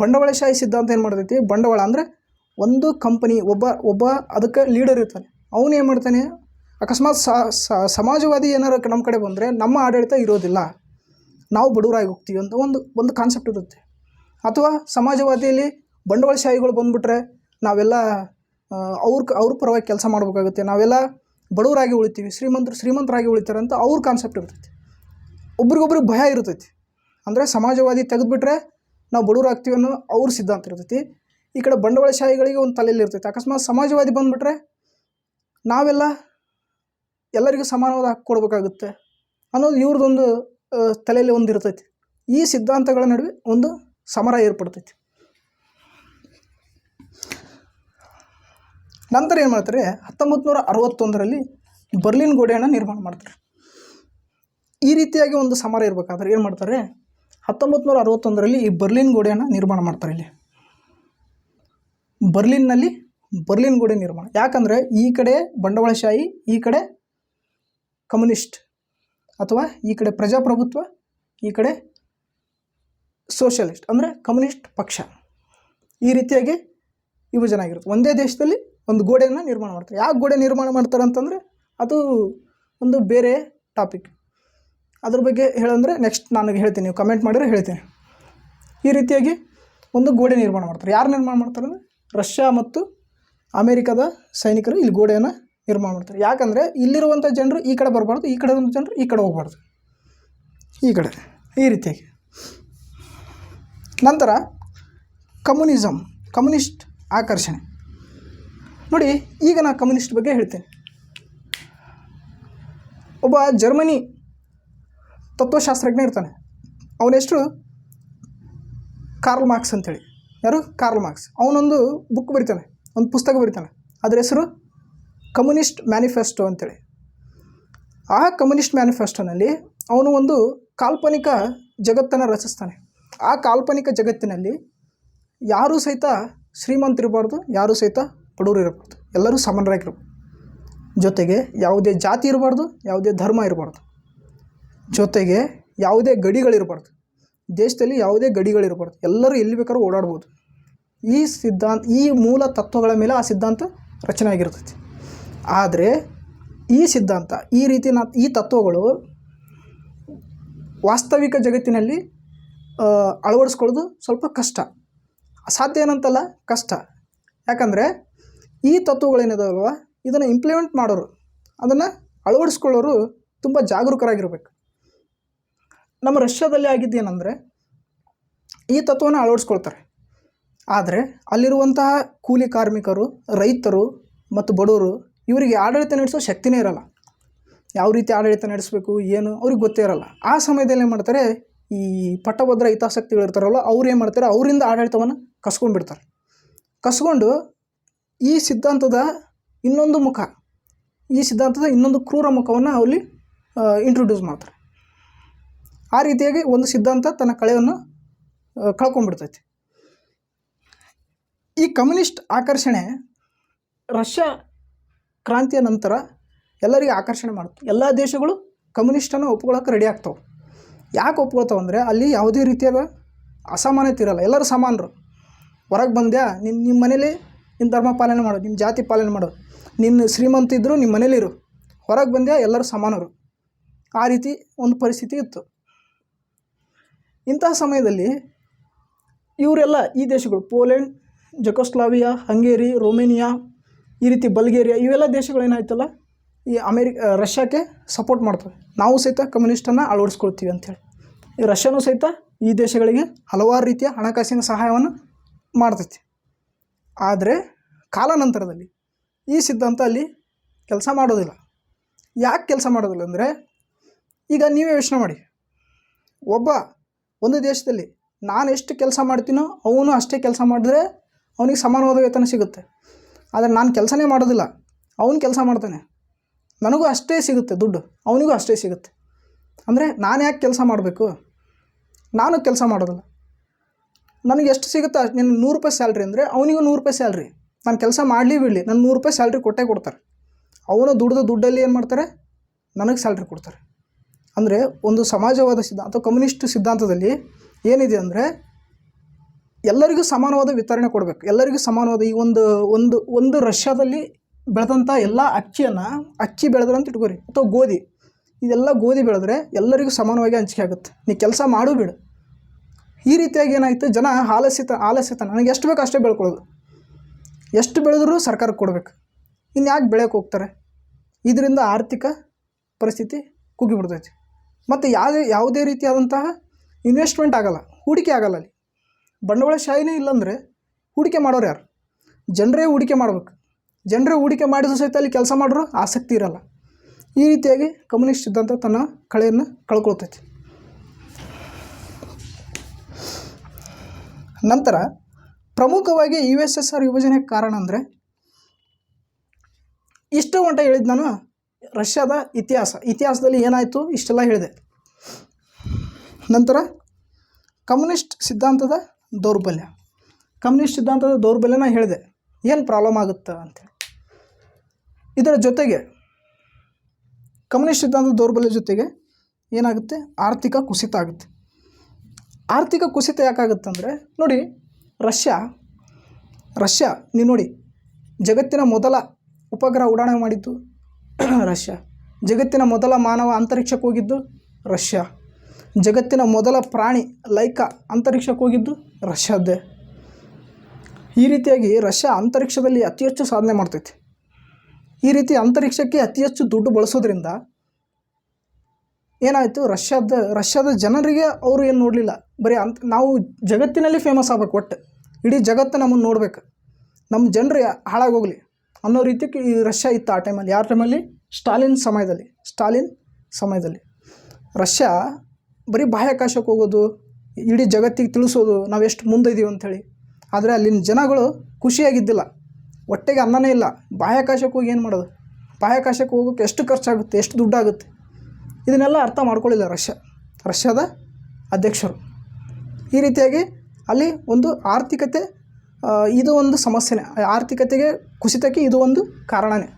ಬಂಡವಾಳಶಾಹಿ ಸಿದ್ಧಾಂತ ಏನು ಮಾಡ್ತೈತಿ, ಬಂಡವಾಳ ಅಂದರೆ ಒಂದು ಕಂಪನಿ, ಒಬ್ಬ ಅದಕ್ಕೆ ಲೀಡರ್ ಇರ್ತಾನೆ. ಅವನು ಏನು ಮಾಡ್ತಾನೆ, ಅಕಸ್ಮಾತ್ ಸಮಾಜವಾದಿ ಏನಾರು ನಮ್ಮ ಕಡೆ ಬಂದರೆ ನಮ್ಮ ಆಡಳಿತ ಇರೋದಿಲ್ಲ, ನಾವು ಬಡವರಾಗಿ ಹೋಗ್ತೀವಿ ಅಂತ ಒಂದು ಕಾನ್ಸೆಪ್ಟ್ ಇರುತ್ತೆ. ಅಥವಾ ಸಮಾಜವಾದಿಯಲ್ಲಿ ಬಂಡವಾಳಶಾಹಿಗಳು ಬಂದುಬಿಟ್ರೆ ನಾವೆಲ್ಲ ಅವ್ರ ಪರವಾಗಿ ಕೆಲಸ ಮಾಡಬೇಕಾಗುತ್ತೆ, ನಾವೆಲ್ಲ ಬಡವರಾಗಿ ಉಳಿತೀವಿ, ಶ್ರೀಮಂತರಾಗಿ ಉಳಿತಾರೆ ಅಂತ ಅವ್ರ ಕಾನ್ಸೆಪ್ಟ್ ಇರ್ತೈತಿ. ಒಬ್ರಿಗೊಬ್ರಿಗೆ ಭಯ ಇರ್ತೈತಿ. ಅಂದರೆ ಸಮಾಜವಾದಿ ತೆಗೆದುಬಿಟ್ರೆ ನಾವು ಬಡವರಾಗ್ತೀವಿ ಅನ್ನೋ ಅವ್ರ ಸಿದ್ಧಾಂತ ಇರ್ತೈತಿ. ಈ ಕಡೆ ಬಂಡವಾಳಶಾಹಿಗಳಿಗೆ ಒಂದು ತಲೆಯಲ್ಲಿ ಇರ್ತೈತಿ, ಅಕಸ್ಮಾತ್ ಸಮಾಜವಾದಿ ಬಂದುಬಿಟ್ರೆ ನಾವೆಲ್ಲ ಎಲ್ಲರಿಗೂ ಸಮಾನವಾದ ಹಕ್ಕು ಕೊಡಬೇಕಾಗುತ್ತೆ ಅನ್ನೋದು ಇವ್ರದ್ದೊಂದು ತಲೆಯಲ್ಲಿ ಒಂದು ಇರ್ತೈತಿ. ಈ ಸಿದ್ಧಾಂತಗಳ ನಡುವೆ ಒಂದು ಸಮರ ಏರ್ಪಡ್ತೈತಿ. ನಂತರ ಏನು ಮಾಡ್ತಾರೆ, 1961ರಲ್ಲಿ ಬರ್ಲಿನ್ ಗೋಡೆಯನ್ನು ನಿರ್ಮಾಣ ಮಾಡ್ತಾರೆ. ಈ ರೀತಿಯಾಗಿ ಒಂದು ಸಮರ ಇರಬೇಕಾದ್ರೆ ಏನು ಮಾಡ್ತಾರೆ, 1961ರಲ್ಲಿ ಈ ಬರ್ಲಿನ್ ಗೋಡೆಯನ್ನು ನಿರ್ಮಾಣ ಮಾಡ್ತಾರೆ. ಇಲ್ಲಿ ಬರ್ಲಿನ್ನಲ್ಲಿ ಬರ್ಲಿನ್ ಗೋಡೆ ನಿರ್ಮಾಣ. ಯಾಕಂದರೆ ಈ ಕಡೆ ಬಂಡವಾಳಶಾಹಿ, ಈ ಕಡೆ ಕಮ್ಯುನಿಸ್ಟ್ ಅಥವಾ ಈ ಕಡೆ ಪ್ರಜಾಪ್ರಭುತ್ವ, ಈ ಕಡೆ ಸೋಷಲಿಸ್ಟ್ ಅಂದರೆ ಕಮ್ಯುನಿಸ್ಟ್ ಪಕ್ಷ. ಈ ರೀತಿಯಾಗಿ ವಿಭಜನೆ ಆಗಿರುತ್ತೆ. ಒಂದೇ ದೇಶದಲ್ಲಿ ಒಂದು ಗೋಡೆಯನ್ನು ನಿರ್ಮಾಣ ಮಾಡ್ತಾರೆ. ಯಾಕೆ ಗೋಡೆ ನಿರ್ಮಾಣ ಮಾಡ್ತಾರೆ ಅಂತಂದರೆ ಅದು ಒಂದು ಬೇರೆ ಟಾಪಿಕ್. ಅದ್ರ ಬಗ್ಗೆ ಹೇಳಂದರೆ ನೆಕ್ಸ್ಟ್ ನನಗೆ ಹೇಳ್ತೀನಿ, ನೀವು ಕಮೆಂಟ್ ಮಾಡಿದ್ರೆ ಹೇಳ್ತೀನಿ. ಈ ರೀತಿಯಾಗಿ ಒಂದು ಗೋಡೆ ನಿರ್ಮಾಣ ಮಾಡ್ತಾರೆ. ಯಾರು ನಿರ್ಮಾಣ ಮಾಡ್ತಾರೆ ಅಂದರೆ ರಷ್ಯಾ ಮತ್ತು ಅಮೇರಿಕಾದ ಸೈನಿಕರು ಇಲ್ಲಿ ಗೋಡೆಯನ್ನು ನಿರ್ಮಾಣ ಮಾಡ್ತಾರೆ. ಯಾಕಂದರೆ ಇಲ್ಲಿರುವಂಥ ಜನರು ಈ ಕಡೆ ಬರಬಾರ್ದು, ಈ ಕಡೆ ಇರುವಂಥ ಜನರು ಈ ಕಡೆ ಹೋಗಬಾರ್ದು, ಈ ಕಡೆ ಈ ರೀತಿಯಾಗಿ. ನಂತರ ಕಮ್ಯುನಿಸ್ಟ್ ಆಕರ್ಷಣೆ. ನೋಡಿ, ಈಗ ನಾನು ಕಮ್ಯುನಿಸ್ಟ್ ಬಗ್ಗೆ ಹೇಳ್ತೇನೆ. ಒಬ್ಬ ಜರ್ಮನಿ ತತ್ವಶಾಸ್ತ್ರಜ್ಞ ಇರ್ತಾನೆ. ಅವನ ಹೆಸರು ಕಾರ್ಲ್ ಮಾರ್ಕ್ಸ್ ಅಂತೇಳಿ. ಯಾರು? Karl Marx. ಅವನೊಂದು ಬುಕ್ ಬರಿತಾನೆ, ಒಂದು ಪುಸ್ತಕ ಬರಿತಾನೆ. ಅದರ ಹೆಸರು ಕಮ್ಯುನಿಸ್ಟ್ ಮ್ಯಾನಿಫೆಸ್ಟೋ ಅಂತೇಳಿ. ಆ ಕಮ್ಯುನಿಸ್ಟ್ ಮ್ಯಾನಿಫೆಸ್ಟೋನಲ್ಲಿ ಅವನು ಒಂದು ಕಾಲ್ಪನಿಕ ಜಗತ್ತನ್ನು ರಚಿಸ್ತಾನೆ. ಆ ಕಾಲ್ಪನಿಕ ಜಗತ್ತಿನಲ್ಲಿ ಯಾರೂ ಸಹಿತ ಶ್ರೀಮಂತರಿರಬಾರ್ದು, ಯಾರೂ ಸಹಿತ ಬಡವರು ಇರಬಾರ್ದು, ಎಲ್ಲರೂ ಸಮಾನರಾಗಿರ್ಬೋದು. ಜೊತೆಗೆ ಯಾವುದೇ ಜಾತಿ ಇರಬಾರ್ದು, ಯಾವುದೇ ಧರ್ಮ ಇರಬಾರ್ದು, ಜೊತೆಗೆ ಯಾವುದೇ ಗಡಿಗಳಿರಬಾರ್ದು, ದೇಶದಲ್ಲಿ ಯಾವುದೇ ಗಡಿಗಳಿರಬಾರ್ದು, ಎಲ್ಲರೂ ಎಲ್ಲಿ ಬೇಕಾದ್ರೂ ಓಡಾಡ್ಬೋದು. ಈ ಮೂಲ ತತ್ವಗಳ ಮೇಲೆ ಆ ಸಿದ್ಧಾಂತ ರಚನೆ ಆಗಿರ್ತೈತಿ. ಆದರೆ ಈ ಸಿದ್ಧಾಂತ, ಈ ತತ್ವಗಳು ವಾಸ್ತವಿಕ ಜಗತ್ತಿನಲ್ಲಿ ಅಳವಡಿಸ್ಕೊಳ್ಳೋದು ಸ್ವಲ್ಪ ಕಷ್ಟ. ಅಸಾಧ್ಯ ಏನಂತಲ್ಲ, ಕಷ್ಟ. ಯಾಕಂದರೆ ಈ ತತ್ವಗಳೇನಿದಾವಲ್ವ, ಇದನ್ನು ಇಂಪ್ಲಿಮೆಂಟ್ ಮಾಡೋರು, ಅದನ್ನು ಅಳವಡಿಸ್ಕೊಳ್ಳೋರು ತುಂಬ ಜಾಗರೂಕರಾಗಿರ್ಬೇಕು. ನಮ್ಮ ರಷ್ಯಾದಲ್ಲಿ ಆಗಿದ್ದೇನೆಂದರೆ ಈ ತತ್ವನ ಅಳವಡಿಸ್ಕೊಳ್ತಾರೆ. ಆದರೆ ಅಲ್ಲಿರುವಂತಹ ಕೂಲಿ ಕಾರ್ಮಿಕರು, ರೈತರು ಮತ್ತು ಬಡವರು ಇವರಿಗೆ ಆಡಳಿತ ನಡೆಸೋ ಶಕ್ತಿನೇ ಇರಲ್ಲ. ಯಾವ ರೀತಿ ಆಡಳಿತ ನಡೆಸಬೇಕು ಏನು ಅವ್ರಿಗೆ ಗೊತ್ತೇ ಇರಲ್ಲ. ಆ ಸಮಯದಲ್ಲಿ ಏನು ಮಾಡ್ತಾರೆ, ಈ ಪಟ್ಟಭದ್ರ ಹಿತಾಸಕ್ತಿಗಳು ಇರ್ತಾರಲ್ಲ, ಅವ್ರು ಏನು ಮಾಡ್ತಾರೆ, ಅವರಿಂದ ಆಡಳಿತವನ್ನು ಕಸ್ಕೊಂಡ್ಬಿಡ್ತಾರೆ. ಕಸ್ಕೊಂಡು ಈ ಸಿದ್ಧಾಂತದ ಇನ್ನೊಂದು ಮುಖ, ಈ ಸಿದ್ಧಾಂತದ ಇನ್ನೊಂದು ಕ್ರೂರ ಮುಖವನ್ನು ಅಲ್ಲಿ ಇಂಟ್ರೊಡ್ಯೂಸ್ ಮಾಡ್ತಾರೆ. ಆ ರೀತಿಯಾಗಿ ಒಂದು ಸಿದ್ಧಾಂತ ತನ್ನ ಕಳೆಯನ್ನು ಕಳ್ಕೊಂಡ್ಬಿಡ್ತೈತಿ. ಈ ಕಮ್ಯುನಿಸ್ಟ್ ಆಕರ್ಷಣೆ ರಷ್ಯಾ ಕ್ರಾಂತಿಯ ನಂತರ ಎಲ್ಲರಿಗೆ ಆಕರ್ಷಣೆ ಮಾಡುತ್ತೆ. ಎಲ್ಲ ದೇಶಗಳು ಕಮ್ಯುನಿಸ್ಟನ್ನು ಒಪ್ಕೊಳ್ಳೋಕೆ ರೆಡಿ ಆಗ್ತಾವೆ. ಯಾಕೆ ಒಪ್ಕೊಳ್ತಾವೆ ಅಂದರೆ ಅಲ್ಲಿ ಯಾವುದೇ ರೀತಿಯಾದ ಅಸಮಾನತೆ ಇರಲ್ಲ, ಎಲ್ಲರೂ ಸಮಾನರು. ಹೊರಗೆ ಬಂದ್ಯಾ, ನಿಮ್ಮ ಮನೇಲಿ ನಿನ್ನ ಧರ್ಮ ಪಾಲನೆ ಮಾಡು, ನಿಮ್ಮ ಜಾತಿ ಪಾಲನೆ ಮಾಡು, ನಿನ್ನ ಶ್ರೀಮಂತ ಇದ್ದರೂ ನಿಮ್ಮ ಮನೇಲಿರು, ಹೊರಗೆ ಬಂದ್ಯಾ ಎಲ್ಲರೂ ಸಮಾನರು. ಆ ರೀತಿ ಒಂದು ಪರಿಸ್ಥಿತಿ ಇತ್ತು. ಇಂತಹ ಸಮಯದಲ್ಲಿ ಇವರೆಲ್ಲ ಈ ದೇಶಗಳು ಪೋಲೆಂಡ್, ಜೆಕೋಸ್ಲಾವಿಯಾ, ಹಂಗೇರಿ, ರೊಮೇನಿಯಾ, ಈ ರೀತಿ ಬಲ್ಗೇರಿಯಾ, ಇವೆಲ್ಲ ದೇಶಗಳು ಏನಾಯ್ತಲ್ಲ ಈ ರಷ್ಯಾಕ್ಕೆ ಸಪೋರ್ಟ್ ಮಾಡ್ತವೆ. ನಾವು ಸಹಿತ ಕಮ್ಯುನಿಸ್ಟನ್ನು ಅಳವಡಿಸ್ಕೊಳ್ತೀವಿ ಅಂಥೇಳಿ. ಈ ರಷ್ಯಾನೂ ಸಹಿತ ಈ ದೇಶಗಳಿಗೆ ಹಲವಾರು ರೀತಿಯ ಹಣಕಾಸಿನ ಸಹಾಯವನ್ನು ಮಾಡ್ತೈತಿ. ಆದರೆ ಕಾಲಾನಂತರದಲ್ಲಿ ಈ ಸಿದ್ಧಾಂತ ಅಲ್ಲಿ ಕೆಲಸ ಮಾಡೋದಿಲ್ಲ. ಯಾಕೆ ಕೆಲಸ ಮಾಡೋದಿಲ್ಲ ಅಂದರೆ, ಈಗ ನೀವೇ ಯೋಚನೆ ಮಾಡಿ, ಒಂದು ದೇಶದಲ್ಲಿ ನಾನು ಎಷ್ಟು ಕೆಲಸ ಮಾಡ್ತೀನೋ ಅವನು ಅಷ್ಟೇ ಕೆಲಸ ಮಾಡಿದ್ರೆ ಅವನಿಗೆ ಸಮಾನವಾದ ವೇತನ ಸಿಗುತ್ತೆ. ಆದರೆ ನಾನು ಕೆಲಸನೇ ಮಾಡೋದಿಲ್ಲ, ಅವನು ಕೆಲಸ ಮಾಡ್ತಾನೆ, ನನಗೂ ಅಷ್ಟೇ ಸಿಗುತ್ತೆ ದುಡ್ಡು, ಅವನಿಗೂ ಅಷ್ಟೇ ಸಿಗುತ್ತೆ. ಅಂದರೆ ನಾನು ಯಾಕೆ ಕೆಲಸ ಮಾಡಬೇಕು? ನಾನು ಕೆಲಸ ಮಾಡೋದಿಲ್ಲ, ನನಗೆ ಎಷ್ಟು ಸಿಗುತ್ತೆ, ನಿನ್ನ 100 ರೂಪಾಯಿ ಸ್ಯಾಲ್ರಿ ಅಂದರೆ ಅವನಿಗೂ 100 ರೂಪಾಯಿ ಸ್ಯಾಲ್ರಿ. ನಾನು ಕೆಲಸ ಮಾಡಲಿ ಬಿಡಲಿ, ನನ್ನ 100 ರೂಪಾಯಿ ಸ್ಯಾಲ್ರಿ ಕೊಟ್ಟೇ ಕೊಡ್ತಾರೆ. ಅವನು ದುಡ್ದು ದುಡ್ಡಲ್ಲಿ ಏನು ಮಾಡ್ತಾರೆ, ನನಗೆ ಸ್ಯಾಲ್ರಿ ಕೊಡ್ತಾರೆ. ಅಂದರೆ ಒಂದು ಸಮಾಜವಾದ ಸಿದ್ಧಾಂತ, ಕಮ್ಯುನಿಸ್ಟ್ ಸಿದ್ಧಾಂತದಲ್ಲಿ ಏನಿದೆ ಅಂದರೆ ಎಲ್ಲರಿಗೂ ಸಮಾನವಾದ ವಿತರಣೆ ಕೊಡಬೇಕು, ಎಲ್ಲರಿಗೂ ಸಮಾನವಾದ. ಈ ಒಂದು ರಷ್ಯಾದಲ್ಲಿ ಬೆಳೆದಂಥ ಎಲ್ಲ ಅಕ್ಕಿ ಬೆಳೆದ್ರೆ ಅಂತ ಇಟ್ಕೋರಿ, ಅಥವಾ ಗೋಧಿ, ಇದೆಲ್ಲ ಗೋಧಿ ಬೆಳೆದ್ರೆ ಎಲ್ಲರಿಗೂ ಸಮಾನವಾಗಿ ಹಂಚಿಕೆ ಆಗುತ್ತೆ. ನೀ ಕೆಲಸ ಮಾಡು ಬಿಡು. ಈ ರೀತಿಯಾಗಿ ಏನಾಯಿತು, ಜನ ಆಲಸ್ಯತ ನನಗೆ ಎಷ್ಟು ಬೇಕು ಅಷ್ಟೇ ಬೆಳ್ಕೊಳ್ಳೋದು, ಎಷ್ಟು ಬೆಳೆದ್ರೂ ಸರ್ಕಾರಕ್ಕೆ ಕೊಡಬೇಕು. ಇನ್ನು ಯಾಕೆ ಬೆಳೆಯೋಕೆ ಹೋಗ್ತಾರೆ? ಇದರಿಂದ ಆರ್ಥಿಕ ಪರಿಸ್ಥಿತಿ ಕುಗ್ಗಿಬಿಡ್ತೈತಿ. ಮತ್ತು ಯಾವುದೇ ರೀತಿಯಾದಂತಹ ಇನ್ವೆಸ್ಟ್ಮೆಂಟ್ ಆಗಲ್ಲ, ಹೂಡಿಕೆ ಆಗಲ್ಲ. ಅಲ್ಲಿ ಬಂಡವಾಳಶಾಹಿನೇ ಇಲ್ಲಾಂದರೆ ಹೂಡಿಕೆ ಮಾಡೋರು ಯಾರು? ಜನರೇ ಹೂಡಿಕೆ ಮಾಡಬೇಕು. ಜನರೇ ಹೂಡಿಕೆ ಮಾಡಿದ್ರು ಸಹಿತ ಅಲ್ಲಿ ಕೆಲಸ ಮಾಡೋರು ಆಸಕ್ತಿ ಇರಲ್ಲ. ಈ ರೀತಿಯಾಗಿ ಕಮ್ಯುನಿಸ್ಟ್ ಸಿದ್ಧಾಂತ ತನ್ನ ಕಳೆಯನ್ನು ಕಳ್ಕೊಳ್ತೈತಿ. ನಂತರ ಪ್ರಮುಖವಾಗಿ USSR ವಿಭಜನೆಗೆ ಕಾರಣ ಅಂದರೆ, ಇಷ್ಟು ಗಂಟೆ ಹೇಳಿದ್ದು ನಾನು ರಷ್ಯಾದ ಇತಿಹಾಸದಲ್ಲಿ ಏನಾಯಿತು ಇಷ್ಟೆಲ್ಲ ಹೇಳಿದೆ. ನಂತರ ಕಮ್ಯುನಿಸ್ಟ್ ಸಿದ್ಧಾಂತದ ದೌರ್ಬಲ್ಯನ ಹೇಳಿದೆ, ಏನು ಪ್ರಾಬ್ಲಮ್ ಆಗುತ್ತೆ ಅಂತೇಳಿ. ಇದರ ಜೊತೆಗೆ ಕಮ್ಯುನಿಸ್ಟ್ ಸಿದ್ಧಾಂತದ ದೌರ್ಬಲ್ಯ ಜೊತೆಗೆ ಏನಾಗುತ್ತೆ, ಆರ್ಥಿಕ ಕುಸಿತ ಆಗುತ್ತೆ. ಆರ್ಥಿಕ ಕುಸಿತ ಯಾಕಾಗುತ್ತೆ ಅಂದರೆ, ನೋಡಿ ರಷ್ಯಾ ನೀವು ನೋಡಿ, ಜಗತ್ತಿನ ಮೊದಲ ಉಪಗ್ರಹ ಉಡಾವಣೆ ಮಾಡಿದ್ದು ರಷ್ಯಾ, ಜಗತ್ತಿನ ಮೊದಲ ಮಾನವ ಅಂತರಿಕ್ಷಕ್ಕೆ ಹೋಗಿದ್ದು ರಷ್ಯಾ, ಜಗತ್ತಿನ ಮೊದಲ ಪ್ರಾಣಿ ಲೈಕಾ ಅಂತರಿಕ್ಷಕ್ಕೆ ಹೋಗಿದ್ದು ರಷ್ಯಾದ್ದೇ. ಈ ರೀತಿಯಾಗಿ ರಷ್ಯಾ ಅಂತರಿಕ್ಷದಲ್ಲಿ ಅತಿ ಹೆಚ್ಚು ಸಾಧನೆ ಮಾಡ್ತೈತಿ. ಈ ರೀತಿ ಅಂತರಿಕ್ಷಕ್ಕೆ ಅತಿ ಹೆಚ್ಚು ದುಡ್ಡು ಬಳಸೋದ್ರಿಂದ ಏನಾಯಿತು, ರಷ್ಯಾದ ಜನರಿಗೆ ಅವರು ಏನು ನೋಡಲಿಲ್ಲ, ಬರೀ ನಾವು ಜಗತ್ತಿನಲ್ಲಿ ಫೇಮಸ್ ಆಗ್ಬೇಕು, ಒಟ್ಟು ಇಡೀ ಜಗತ್ತು ನಮ್ಮನ್ನು ನೋಡ್ಬೇಕು, ನಮ್ಮ ಜನರು ಹಾಳಾಗೋಗಲಿ ಅನ್ನೋ ರೀತಿಗೆ ಈ ರಷ್ಯಾ ಇತ್ತು ಆ ಟೈಮಲ್ಲಿ. ಯಾರ ಟೈಮಲ್ಲಿ? ಸ್ಟಾಲಿನ್ ಸಮಯದಲ್ಲಿ ರಷ್ಯಾ ಬರೀ ಬಾಹ್ಯಾಕಾಶಕ್ಕೆ ಹೋಗೋದು, ಇಡೀ ಜಗತ್ತಿಗೆ ತಿಳಿಸೋದು ನಾವು ಎಷ್ಟು ಮುಂದಿದ್ದೀವಿ ಅಂಥೇಳಿ. ಆದರೆ ಅಲ್ಲಿನ ಜನಗಳು ಖುಷಿಯಾಗಿದ್ದಿಲ್ಲ, ಹೊಟ್ಟೆಗೆ ಅನ್ನನೇ ಇಲ್ಲ. ಬಾಹ್ಯಾಕಾಶಕ್ಕೆ ಹೋಗಿ ಏನು ಮಾಡೋದು, ಬಾಹ್ಯಾಕಾಶಕ್ಕೆ ಹೋಗೋಕ್ಕೆ ಎಷ್ಟು ಖರ್ಚಾಗುತ್ತೆ, ಎಷ್ಟು ದುಡ್ಡಾಗುತ್ತೆ, ಇದನ್ನೆಲ್ಲ ಅರ್ಥ ಮಾಡ್ಕೊಳ್ಳಿಲ್ಲ ರಷ್ಯಾದ ಅಧ್ಯಕ್ಷರು. ಈ ರೀತಿಯಾಗಿ ಅಲ್ಲಿ ಒಂದು ಆರ್ಥಿಕತೆ, ಇದು ಒಂದು ಸಮಸ್ಯೆನೇ, ಆರ್ಥಿಕತೆಗೆ ಕುಸಿತಕ್ಕೆ ಇದು ಒಂದು ಕಾರಣನೇ.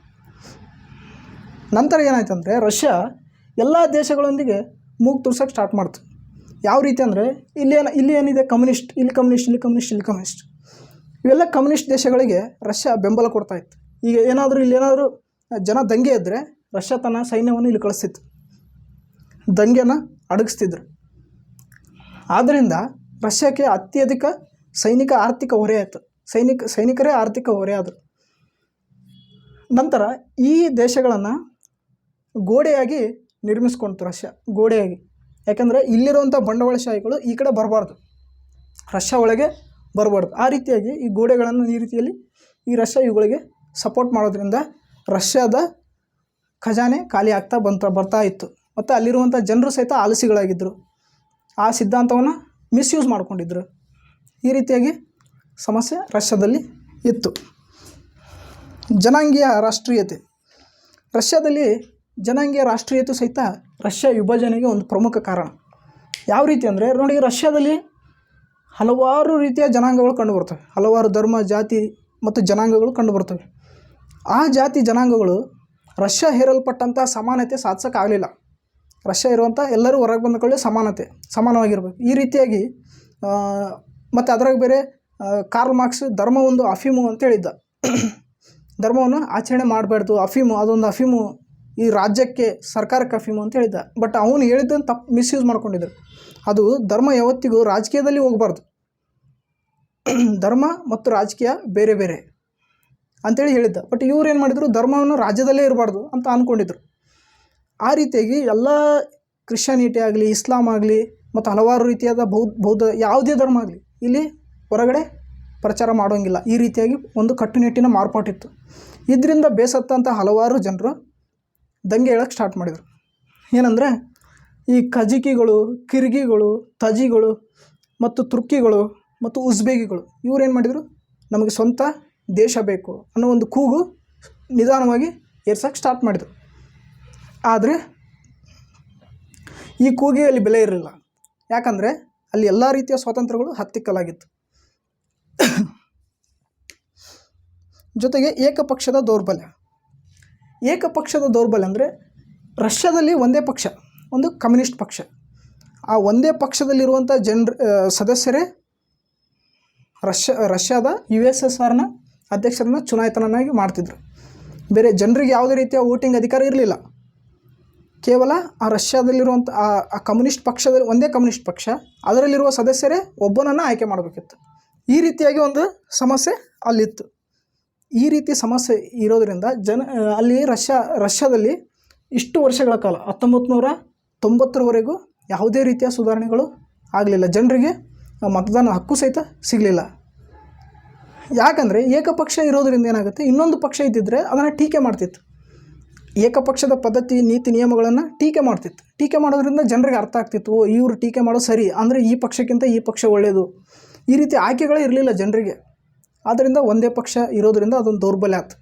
ನಂತರ ಏನಾಯ್ತು ಅಂದರೆ ರಷ್ಯಾ ಎಲ್ಲ ದೇಶಗಳೊಂದಿಗೆ ಮೂಗು ತುರ್ಸೋಕ್ಕೆ ಸ್ಟಾರ್ಟ್ ಮಾಡ್ತು. ಯಾವ ರೀತಿ ಅಂದರೆ ಇಲ್ಲಿ ಏನಿದೆ, ಇಲ್ಲಿ ಕಮ್ಯುನಿಸ್ಟ್, ಇವೆಲ್ಲ ಕಮ್ಯುನಿಸ್ಟ್ ದೇಶಗಳಿಗೆ ರಷ್ಯಾ ಬೆಂಬಲ ಕೊಡ್ತಾಯಿತ್ತು. ಈಗ ಏನಾದರೂ ಜನ ದಂಗೆ ಇದ್ದರೆ ರಷ್ಯಾ ತನ್ನ ಸೈನ್ಯವನ್ನು ಇಲ್ಲಿ ಕಳಿಸ್ತಿತ್ತು, ದಂಗೆನ ಅಡಗಿಸ್ತಿದ್ರು. ಆದ್ದರಿಂದ ರಷ್ಯಾಕ್ಕೆ ಅತ್ಯಧಿಕ ಆರ್ಥಿಕ ಹೊರೆ ಆಯಿತು. ಸೈನಿಕರೇ ಆರ್ಥಿಕ ಹೊರೆ ಆದರು. ನಂತರ ಈ ದೇಶಗಳನ್ನು ಗೋಡೆಯಾಗಿ ನಿರ್ಮಿಸ್ಕೊಳ್ತು ರಷ್ಯಾ, ಗೋಡೆಯಾಗಿ. ಯಾಕಂದರೆ ಇಲ್ಲಿರುವಂಥ ಬಂಡವಾಳಶಾಹಿಗಳು ಈ ಕಡೆ ಬರಬಾರ್ದು, ರಷ್ಯಾ ಒಳಗೆ ಬರಬಾರ್ದು. ಆ ರೀತಿಯಾಗಿ ಈ ಗೋಡೆಗಳನ್ನು ಈ ರೀತಿಯಲ್ಲಿ ಈ ರಷ್ಯಾ ಇವುಗಳಿಗೆ ಸಪೋರ್ಟ್ ಮಾಡೋದ್ರಿಂದ ರಷ್ಯಾದ ಖಜಾನೆ ಖಾಲಿ ಆಗ್ತಾ ಬರ್ತಾ ಇತ್ತು. ಮತ್ತು ಅಲ್ಲಿರುವಂಥ ಜನರು ಸಹಿತ ಆಲಸಿಗಳಾಗಿದ್ದರು, ಆ ಸಿದ್ಧಾಂತವನ್ನು ಮಿಸ್ಯೂಸ್ ಮಾಡ್ಕೊಂಡಿದ್ರು. ಈ ರೀತಿಯಾಗಿ ಸಮಸ್ಯೆ ರಷ್ಯಾದಲ್ಲಿ ಇತ್ತು. ಜನಾಂಗೀಯ ರಾಷ್ಟ್ರೀಯತೆ, ರಷ್ಯಾದಲ್ಲಿ ಜನಾಂಗೀಯ ರಾಷ್ಟ್ರೀಯತೆ ಸಹಿತ ರಷ್ಯಾ ವಿಭಜನೆಗೆ ಒಂದು ಪ್ರಮುಖ ಕಾರಣ. ಯಾವ ರೀತಿ ಅಂದರೆ ನೋಡಿ, ರಷ್ಯಾದಲ್ಲಿ ಹಲವಾರು ರೀತಿಯ ಜನಾಂಗಗಳು ಕಂಡುಬರ್ತವೆ, ಹಲವಾರು ಧರ್ಮ, ಜಾತಿ ಮತ್ತು ಜನಾಂಗಗಳು ಕಂಡುಬರ್ತವೆ. ಆ ಜಾತಿ ಜನಾಂಗಗಳು ರಷ್ಯಾ ಹೇರಲ್ಪಟ್ಟಂಥ ಸಮಾನತೆ ಸಾಧಿಸೋಕ್ಕಾಗಲಿಲ್ಲ. ರಷ್ಯಾ ಇರುವಂಥ ಎಲ್ಲರೂ ಹೊರಗೆ ಬಂದುಕೊಳ್ಳಿ ಸಮಾನವಾಗಿರ್ಬೇಕು. ಈ ರೀತಿಯಾಗಿ ಮತ್ತು ಅದ್ರಾಗ ಬೇರೆ ಕಾರ್ಲ್ ಮಾರ್ಕ್ಸ್ ಧರ್ಮ ಒಂದು ಅಫೀಮು ಅಂತ ಹೇಳಿದ್ದ. ಧರ್ಮವನ್ನು ಆಚರಣೆ ಮಾಡಬಾರ್ದು, ಅಫೀಮು, ಅದೊಂದು ಅಫೀಮು, ಈ ರಾಜ್ಯಕ್ಕೆ ಸರ್ಕಾರಕ್ಕೆ ಅಫೀಮು ಅಂತ ಹೇಳಿದ್ದ. ಬಟ್ ಅವನು ಹೇಳಿದ್ದನ್ನು ತಪ್ಪು ಮಿಸ್ಯೂಸ್ ಮಾಡ್ಕೊಂಡಿದ್ರು. ಅದು ಧರ್ಮ ಯಾವತ್ತಿಗೂ ರಾಜಕೀಯದಲ್ಲಿ ಹೋಗಬಾರ್ದು, ಧರ್ಮ ಮತ್ತು ರಾಜಕೀಯ ಬೇರೆ ಬೇರೆ ಅಂಥೇಳಿ ಹೇಳಿದ್ದ. ಬಟ್ ಇವ್ರು ಏನು ಮಾಡಿದರು, ಧರ್ಮವನ್ನು ರಾಜ್ಯದಲ್ಲೇ ಇರಬಾರ್ದು ಅಂತ ಅಂದ್ಕೊಂಡಿದ್ರು. ಆ ರೀತಿಯಾಗಿ ಎಲ್ಲ ಕ್ರಿಶ್ಚಿಯಾನಿಟಿ ಆಗಲಿ, ಇಸ್ಲಾಂ ಆಗಲಿ ಮತ್ತು ಹಲವಾರು ರೀತಿಯಾದ ಬೌದ್ಧ ಯಾವುದೇ ಧರ್ಮ ಆಗಲಿ ಇಲ್ಲಿ ಹೊರಗಡೆ ಪ್ರಚಾರ ಮಾಡೋಂಗಿಲ್ಲ. ಈ ರೀತಿಯಾಗಿ ಒಂದು ಕಟ್ಟುನಿಟ್ಟಿನ ಮಾರ್ಪಾಟಿತ್ತು. ಇದರಿಂದ ಬೇಸತ್ತಂಥ ಹಲವಾರು ಜನರು ದಂಗೆ ಹೇಳೋಕ್ಕೆ ಸ್ಟಾರ್ಟ್ ಮಾಡಿದರು. ಏನಂದರೆ ಈ ಕಜಿಕಿಗಳು, ಕಿರ್ಗಿಗಳು, ತಜಿಗಳು ಮತ್ತು ತುರ್ಕಿಗಳು ಮತ್ತು ಉಜ್ಬೇಕಿಗಳು ಇವ್ರೇನು ಮಾಡಿದರು, ನಮಗೆ ಸ್ವಂತ ದೇಶ ಬೇಕು ಅನ್ನೋ ಒಂದು ಕೂಗು ನಿಧಾನವಾಗಿ ಏರ್ಸೋಕ್ಕೆ ಸ್ಟಾರ್ಟ್ ಮಾಡಿದರು. ಆದರೆ ಈ ಕೂಗಿಗೆ ಅಲ್ಲಿ ಬೆಲೆ ಇರಲಿಲ್ಲ. ಯಾಕಂದರೆ ಅಲ್ಲಿ ಎಲ್ಲ ರೀತಿಯ ಸ್ವಾತಂತ್ರ್ಯಗಳು ಹತ್ತಿಕ್ಕಲಾಗಿತ್ತು. ಜೊತೆಗೆ ಏಕಪಕ್ಷದ ದೌರ್ಬಲ್ಯ ಅಂದರೆ ರಷ್ಯಾದಲ್ಲಿ ಒಂದೇ ಪಕ್ಷ, ಒಂದು ಕಮ್ಯುನಿಸ್ಟ್ ಪಕ್ಷ. ಆ ಒಂದೇ ಪಕ್ಷದಲ್ಲಿರುವಂಥ ಸದಸ್ಯರೇ ರಷ್ಯಾದ USSRನ ಅಧ್ಯಕ್ಷರನ್ನ ಚುನಾಯಿತನನ್ನಾಗಿ ಮಾಡ್ತಿದ್ರು. ಬೇರೆ ಜನರಿಗೆ ಯಾವುದೇ ರೀತಿಯ ವೋಟಿಂಗ್ ಅಧಿಕಾರ ಇರಲಿಲ್ಲ. ಕೇವಲ ಆ ರಷ್ಯಾದಲ್ಲಿರುವಂಥ ಆ ಕಮ್ಯುನಿಸ್ಟ್ ಪಕ್ಷದಲ್ಲಿ, ಒಂದೇ ಕಮ್ಯುನಿಸ್ಟ್ ಪಕ್ಷ, ಅದರಲ್ಲಿರುವ ಸದಸ್ಯರೇ ಒಬ್ಬನನ್ನು ಆಯ್ಕೆ ಮಾಡಬೇಕಿತ್ತು. ಈ ರೀತಿಯಾಗಿ ಒಂದು ಸಮಸ್ಯೆ ಅಲ್ಲಿತ್ತು. ಈ ರೀತಿ ಸಮಸ್ಯೆ ಇರೋದರಿಂದ ಅಲ್ಲಿ ರಷ್ಯಾದಲ್ಲಿ ಇಷ್ಟು ವರ್ಷಗಳ ಕಾಲ 1990ರವರೆಗೂ ಯಾವುದೇ ರೀತಿಯ ಸುಧಾರಣೆಗಳು ಆಗಲಿಲ್ಲ. ಜನರಿಗೆ ಮತದಾನ ಹಕ್ಕು ಸಹಿತ ಸಿಗಲಿಲ್ಲ. ಯಾಕಂದರೆ ಏಕಪಕ್ಷ ಇರೋದರಿಂದ ಏನಾಗುತ್ತೆ, ಇನ್ನೊಂದು ಪಕ್ಷ ಇದ್ದಿದ್ದರೆ ಅದನ್ನು ಟೀಕೆ ಮಾಡ್ತಿತ್ತು. ಏಕಪಕ್ಷದ ಪದ್ಧತಿ, ನೀತಿ, ನಿಯಮಗಳನ್ನು ಟೀಕೆ ಮಾಡೋದ್ರಿಂದ ಜನರಿಗೆ ಅರ್ಥ ಆಗ್ತಿತ್ತು, ಓ ಇವರು ಟೀಕೆ ಮಾಡೋದು ಸರಿ, ಅಂದರೆ ಈ ಪಕ್ಷಕ್ಕಿಂತ ಈ ಪಕ್ಷ ಒಳ್ಳೆಯದು. ಈ ರೀತಿ ಆಯ್ಕೆಗಳೇ ಇರಲಿಲ್ಲ ಜನರಿಗೆ. ಆದ್ದರಿಂದ ಒಂದೇ ಪಕ್ಷ ಇರೋದರಿಂದ ಅದೊಂದು ದೌರ್ಬಲ್ಯ ಆಯ್ತು.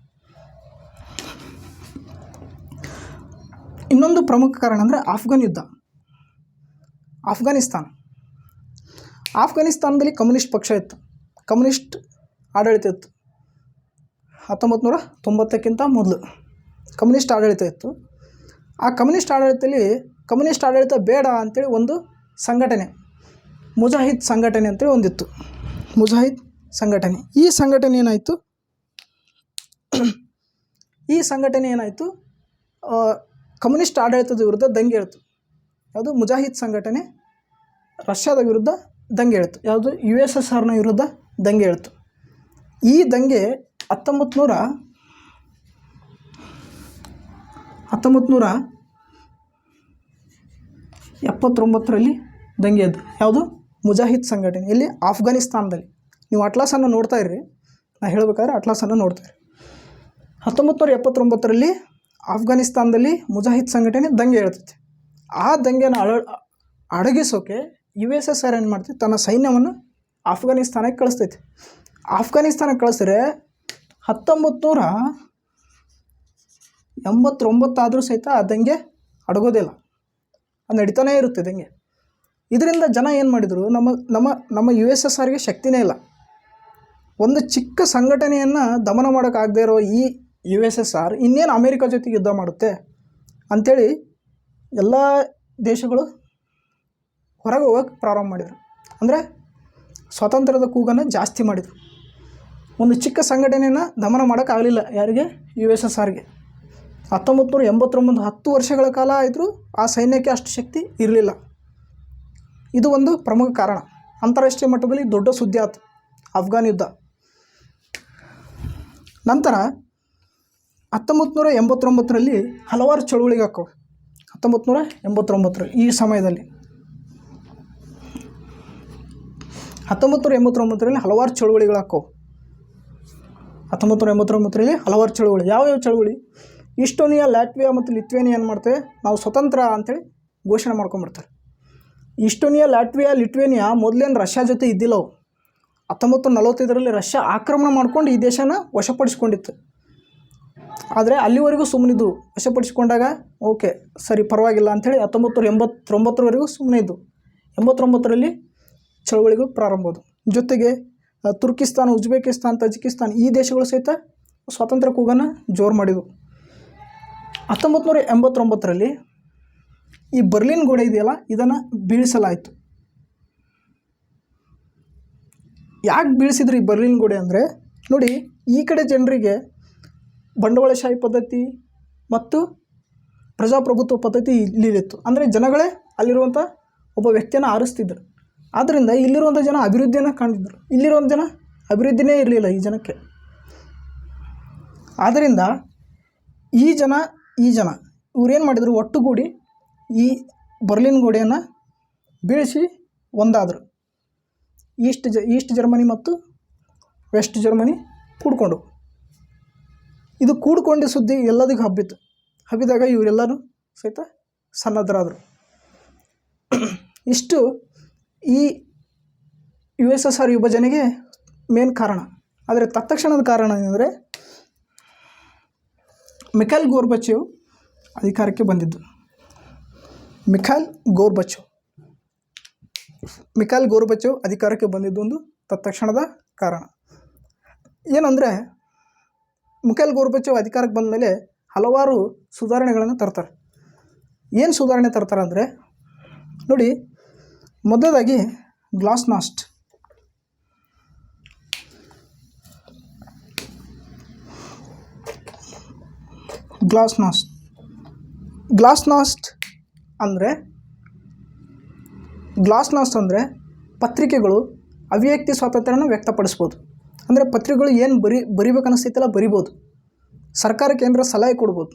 ಇನ್ನೊಂದು ಪ್ರಮುಖ ಕಾರಣ ಅಂದರೆ ಆಫ್ಘನ್ ಯುದ್ಧ. ಆಫ್ಘಾನಿಸ್ತಾನದಲ್ಲಿ ಕಮ್ಯುನಿಸ್ಟ್ ಪಕ್ಷ ಇತ್ತು, ಕಮ್ಯುನಿಸ್ಟ್ ಆಡಳಿತ ಇತ್ತು. 1990ಕ್ಕಿಂತ ಮೊದಲು ಕಮ್ಯುನಿಸ್ಟ್ ಆಡಳಿತ ಇತ್ತು. ಆ ಕಮ್ಯುನಿಸ್ಟ್ ಆಡಳಿತ ಬೇಡ ಅಂಥೇಳಿ ಒಂದು ಸಂಘಟನೆ, ಮುಜಾಹಿದ್ ಸಂಘಟನೆ ಅಂತೇಳಿ ಒಂದಿತ್ತು, ಮುಜಾಹಿದ್ ಸಂಘಟನೆ. ಈ ಸಂಘಟನೆ ಏನಾಯಿತು, ಕಮ್ಯುನಿಸ್ಟ್ ಆಡಳಿತದ ವಿರುದ್ಧ ದಂಗೆ ಹೇಳ್ತು. ಯಾವುದು? ಮುಜಾಹಿದ್ ಸಂಘಟನೆ ರಷ್ಯಾದ ವಿರುದ್ಧ ದಂಗೆ ಏಳ್ತು. ಯಾವುದು? USSRನ ವಿರುದ್ಧ ದಂಗೆ ಏಳ್ತು. ಈ ದಂಗೆ 1979ರಲ್ಲಿ ದಂಗೆ ಎದ್ದು. ಯಾವುದು? ಮುಜಾಹಿದ್ ಸಂಘಟನೆ. ಇಲ್ಲಿ ಆಫ್ಘಾನಿಸ್ತಾನದಲ್ಲಿ. ನೀವು ಅಟ್ಲಾಸನ್ನು ನೋಡ್ತಾ ಇರ್ರಿ, ನಾನು ಹೇಳಬೇಕಾದ್ರೆ ಅಟ್ಲಾಸನ್ನು ನೋಡ್ತಾ ಇರಿ. 1979ರಲ್ಲಿ ಆಫ್ಘಾನಿಸ್ತಾನದಲ್ಲಿ ಮುಜಾಹಿದ್ ಸಂಘಟನೆ ದಂಗೆ ಹೇಳ್ತೈತೆ. ಆ ದಂಗೆನ ಅಡಗಿಸೋಕೆ USSR ಏನು ಮಾಡ್ತೈತೆ? ತನ್ನ ಸೈನ್ಯವನ್ನು ಆಫ್ಘಾನಿಸ್ತಾನಕ್ಕೆ ಕಳಿಸ್ತೈತೆ. ಆಫ್ಘಾನಿಸ್ತಾನಕ್ಕೆ ಕಳಿಸಿದ್ರೆ 1989 ಆದರೂ ಸಹಿತ ಆ ದಂಗೆ ಅಡಗೋದಿಲ್ಲ, ಅದು ನಡೀತಾನೇ ಇರುತ್ತೆ ದಂಗೆ. ಇದರಿಂದ ಜನ ಏನು ಮಾಡಿದರು? ನಮ್ಮ USSRಗೆ ಶಕ್ತಿನೇ ಇಲ್ಲ. ಒಂದು ಚಿಕ್ಕ ಸಂಘಟನೆಯನ್ನು ದಮನ ಮಾಡೋಕ್ಕಾಗದೇ ಇರೋ ಈ USSR ಇನ್ನೇನು ಅಮೇರಿಕ ಜೊತೆಗೆ ಯುದ್ಧ ಮಾಡುತ್ತೆ ಅಂಥೇಳಿ ಎಲ್ಲ ದೇಶಗಳು ಹೊರಗೆ ಹೋಗೋಕ್ಕೆ ಪ್ರಾರಂಭ ಮಾಡಿದರು. ಅಂದರೆ ಸ್ವಾತಂತ್ರ್ಯದ ಕೂಗನ್ನು ಜಾಸ್ತಿ ಮಾಡಿದರು. ಒಂದು ಚಿಕ್ಕ ಸಂಘಟನೆಯನ್ನು ದಮನ ಮಾಡೋಕ್ಕಾಗಲಿಲ್ಲ. ಯಾರಿಗೆ? USSRಗೆ. 1989 10 ವರ್ಷಗಳ ಕಾಲ ಆದರೂ ಆ ಸೈನ್ಯಕ್ಕೆ ಅಷ್ಟು ಶಕ್ತಿ ಇರಲಿಲ್ಲ. ಇದು ಒಂದು ಪ್ರಮುಖ ಕಾರಣ. ಅಂತಾರಾಷ್ಟ್ರೀಯ ಮಟ್ಟದಲ್ಲಿ ದೊಡ್ಡ ಸುದ್ದಿ ಆಯಿತು ಅಫ್ಘಾನ್ ಯುದ್ಧ. ನಂತರ 1989ರಲ್ಲಿ ಹಲವಾರು ಚಳುವಳಿಗೆ ಹಾಕವು. 1989 ಈ ಸಮಯದಲ್ಲಿ 1989ರಲ್ಲಿ ಹಲವಾರು ಚಳುವಳಿಗಳು ಹಾಕವು. 1989ರಲ್ಲಿ ಹಲವಾರು ಚಳುವಳಿ. ಯಾವ್ಯಾವ ಚಳುವಳಿ? ಈಸ್ಟೋನಿಯಾ, ಲ್ಯಾಟ್ವಿಯಾ ಮತ್ತು ಲಿಥುವೇನಿಯಾ ಏನು ಮಾಡ್ತೇವೆ? ನಾವು ಸ್ವತಂತ್ರ ಅಂಥೇಳಿ ಘೋಷಣೆ ಮಾಡ್ಕೊಂಡ್ಬಿಡ್ತಾರೆ. ಈಸ್ಟೋನಿಯಾ, ಲ್ಯಾಟ್ವಿಯಾ, ಲಿಥುವೇನಿಯಾ ಮೊದಲೇನು ರಷ್ಯಾ ಜೊತೆ ಇದ್ದಿಲ್ಲವು. 1945ರಲ್ಲಿ ರಷ್ಯಾ ಆಕ್ರಮಣ ಮಾಡ್ಕೊಂಡು ಈ ದೇಶನ ವಶಪಡಿಸ್ಕೊಂಡಿತ್ತು. ಆದರೆ ಅಲ್ಲಿವರೆಗೂ ಸುಮ್ಮನಿದ್ದು. ವಶಪಡಿಸ್ಕೊಂಡಾಗ ಓಕೆ ಸರಿ ಪರವಾಗಿಲ್ಲ ಅಂಥೇಳಿ 1989ವರೆಗೂ ಸುಮ್ಮನೆ ಇದ್ದು. 89ರಲ್ಲಿ ಚಳವಳಿಗಳು ಪ್ರಾರಂಭವಾದವು. ಜೊತೆಗೆ ತುರ್ಕಿಸ್ತಾನ, ಉಜ್ಬೇಕಿಸ್ತಾನ್, ತಜಿಕಿಸ್ತಾನ್ ಈ ದೇಶಗಳು ಸಹಿತ ಸ್ವಾತಂತ್ರ್ಯ ಕೂಗನ್ನು ಜೋರು ಮಾಡಿದವು. 1989ರಲ್ಲಿ ಈ ಬರ್ಲಿನ್ ಗೋಡೆ ಇದೆಯಲ್ಲ, ಇದನ್ನು ಬೀಳಿಸಲಾಯಿತು. ಯಾಕೆ ಬೀಳಿಸಿದ್ರು ಈ ಬರ್ಲಿನ್ ಗೋಡೆ ಅಂದರೆ, ನೋಡಿ, ಈ ಕಡೆ ಜನರಿಗೆ ಬಂಡವಾಳಶಾಹಿ ಪದ್ಧತಿ ಮತ್ತು ಪ್ರಜಾಪ್ರಭುತ್ವ ಪದ್ಧತಿ ಇಲ್ಲಿತ್ತು. ಅಂದರೆ ಜನಗಳೇ ಅಲ್ಲಿರುವಂಥ ಒಬ್ಬ ವ್ಯಕ್ತಿಯನ್ನು ಆರಿಸ್ತಿದ್ರು. ಆದ್ದರಿಂದ ಇಲ್ಲಿರುವಂಥ ಜನ ಅಭಿವೃದ್ಧಿಯನ್ನು ಕಾಣ್ತಿದ್ರು. ಇಲ್ಲಿರುವಂಥ ಜನ ಅಭಿವೃದ್ಧಿನೇ ಇರಲಿಲ್ಲ ಈ ಜನಕ್ಕೆ. ಆದ್ದರಿಂದ ಈ ಜನ ಇವ್ರೇನು ಮಾಡಿದರು? ಒಟ್ಟುಗೂಡಿ ಈ ಬರ್ಲಿನ್ ಗೋಡೆಯನ್ನು ಬೀಳಿಸಿ ಒಂದಾದರು. ಈಸ್ಟ್ ಜರ್ಮನಿ ಮತ್ತು ವೆಸ್ಟ್ ಜರ್ಮನಿ ಕೂಡಿಕೊಂಡು. ಇದು ಕೂಡಿಕೊಂಡ ಸುದ್ದಿ ಎಲ್ಲದಕ್ಕೂ ಹಬ್ಬಿತ್ತು. ಹಬ್ಬಿದಾಗ ಇವರೆಲ್ಲರೂ ಸಹಿತ ಸನ್ನದ್ಧರಾದರು. ಇಷ್ಟು ಈ USSR ವಿಭಜನೆಗೆ ಮೇನ್ ಕಾರಣ. ಆದರೆ ತತ್ಕ್ಷಣದ ಕಾರಣ ಏನಂದರೆ, ಮಿಖೈಲ್ ಗೋರ್ಬಚೇವ್ ಅಧಿಕಾರಕ್ಕೆ ಬಂದಿದ್ದು. ಮಿಖೈಲ್ ಗೋರ್ಬಚೇವ್ ಅಧಿಕಾರಕ್ಕೆ ಬಂದಿದ್ದು ಒಂದು ತತ್ಕ್ಷಣದ ಕಾರಣ. ಏನಂದರೆ, ಮಿಖೈಲ್ ಗೋರ್ಬಚೇವ್ ಅಧಿಕಾರಕ್ಕೆ ಬಂದ ಮೇಲೆ ಹಲವಾರು ಸುಧಾರಣೆಗಳನ್ನು ತರ್ತಾರೆ. ಏನು ಸುಧಾರಣೆ ತರ್ತಾರೆ ಅಂದರೆ, ನೋಡಿ, ಮೊದಲಾಗಿ ಗ್ಲಾಸ್ನಾಸ್ಟ್. ಅಂದರೆ ಪತ್ರಿಕೆಗಳು ಅಭಿವ್ಯಕ್ತಿ ಸ್ವಾತಂತ್ರ್ಯನ ವ್ಯಕ್ತಪಡಿಸ್ಬೋದು. ಅಂದರೆ ಪತ್ರಿಕೆಗಳು ಏನು ಬರಿಬೇಕನ್ನಿಸ್ತೈತಲ್ಲ ಬರಿಬೋದು. ಸರ್ಕಾರಕ್ಕೆ ಏನಾರ ಸಲಹೆ ಕೊಡ್ಬೋದು.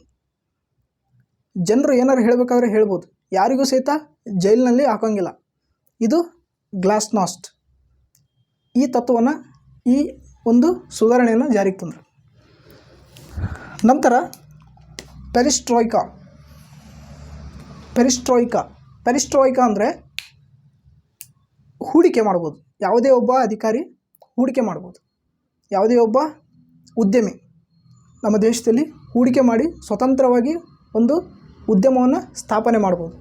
ಜನರು ಏನಾರು ಹೇಳಬೇಕಾದ್ರೆ ಹೇಳ್ಬೋದು. ಯಾರಿಗೂ ಸಹಿತ ಜೈಲಿನಲ್ಲಿ ಹಾಕೋಂಗಿಲ್ಲ. ಇದು ಗ್ಲಾಸ್ನಾಸ್ಟ್. ಈ ತತ್ವವನ್ನು, ಈ ಒಂದು ಸುಧಾರಣೆಯನ್ನು ಜಾರಿಗೆ ತಂದರು. ನಂತರ ಪೆರಿಸ್ಟ್ರೋಯ್ಕಾ ಅಂದರೆ ಹೂಡಿಕೆ ಮಾಡ್ಬೋದು. ಯಾವುದೇ ಒಬ್ಬ ಅಧಿಕಾರಿ ಹೂಡಿಕೆ ಮಾಡ್ಬೋದು. ಯಾವುದೇ ಒಬ್ಬ ಉದ್ಯಮಿ ನಮ್ಮ ದೇಶದಲ್ಲಿ ಹೂಡಿಕೆ ಮಾಡಿ ಸ್ವತಂತ್ರವಾಗಿ ಒಂದು ಉದ್ಯಮವನ್ನು ಸ್ಥಾಪನೆ ಮಾಡ್ಬೋದು.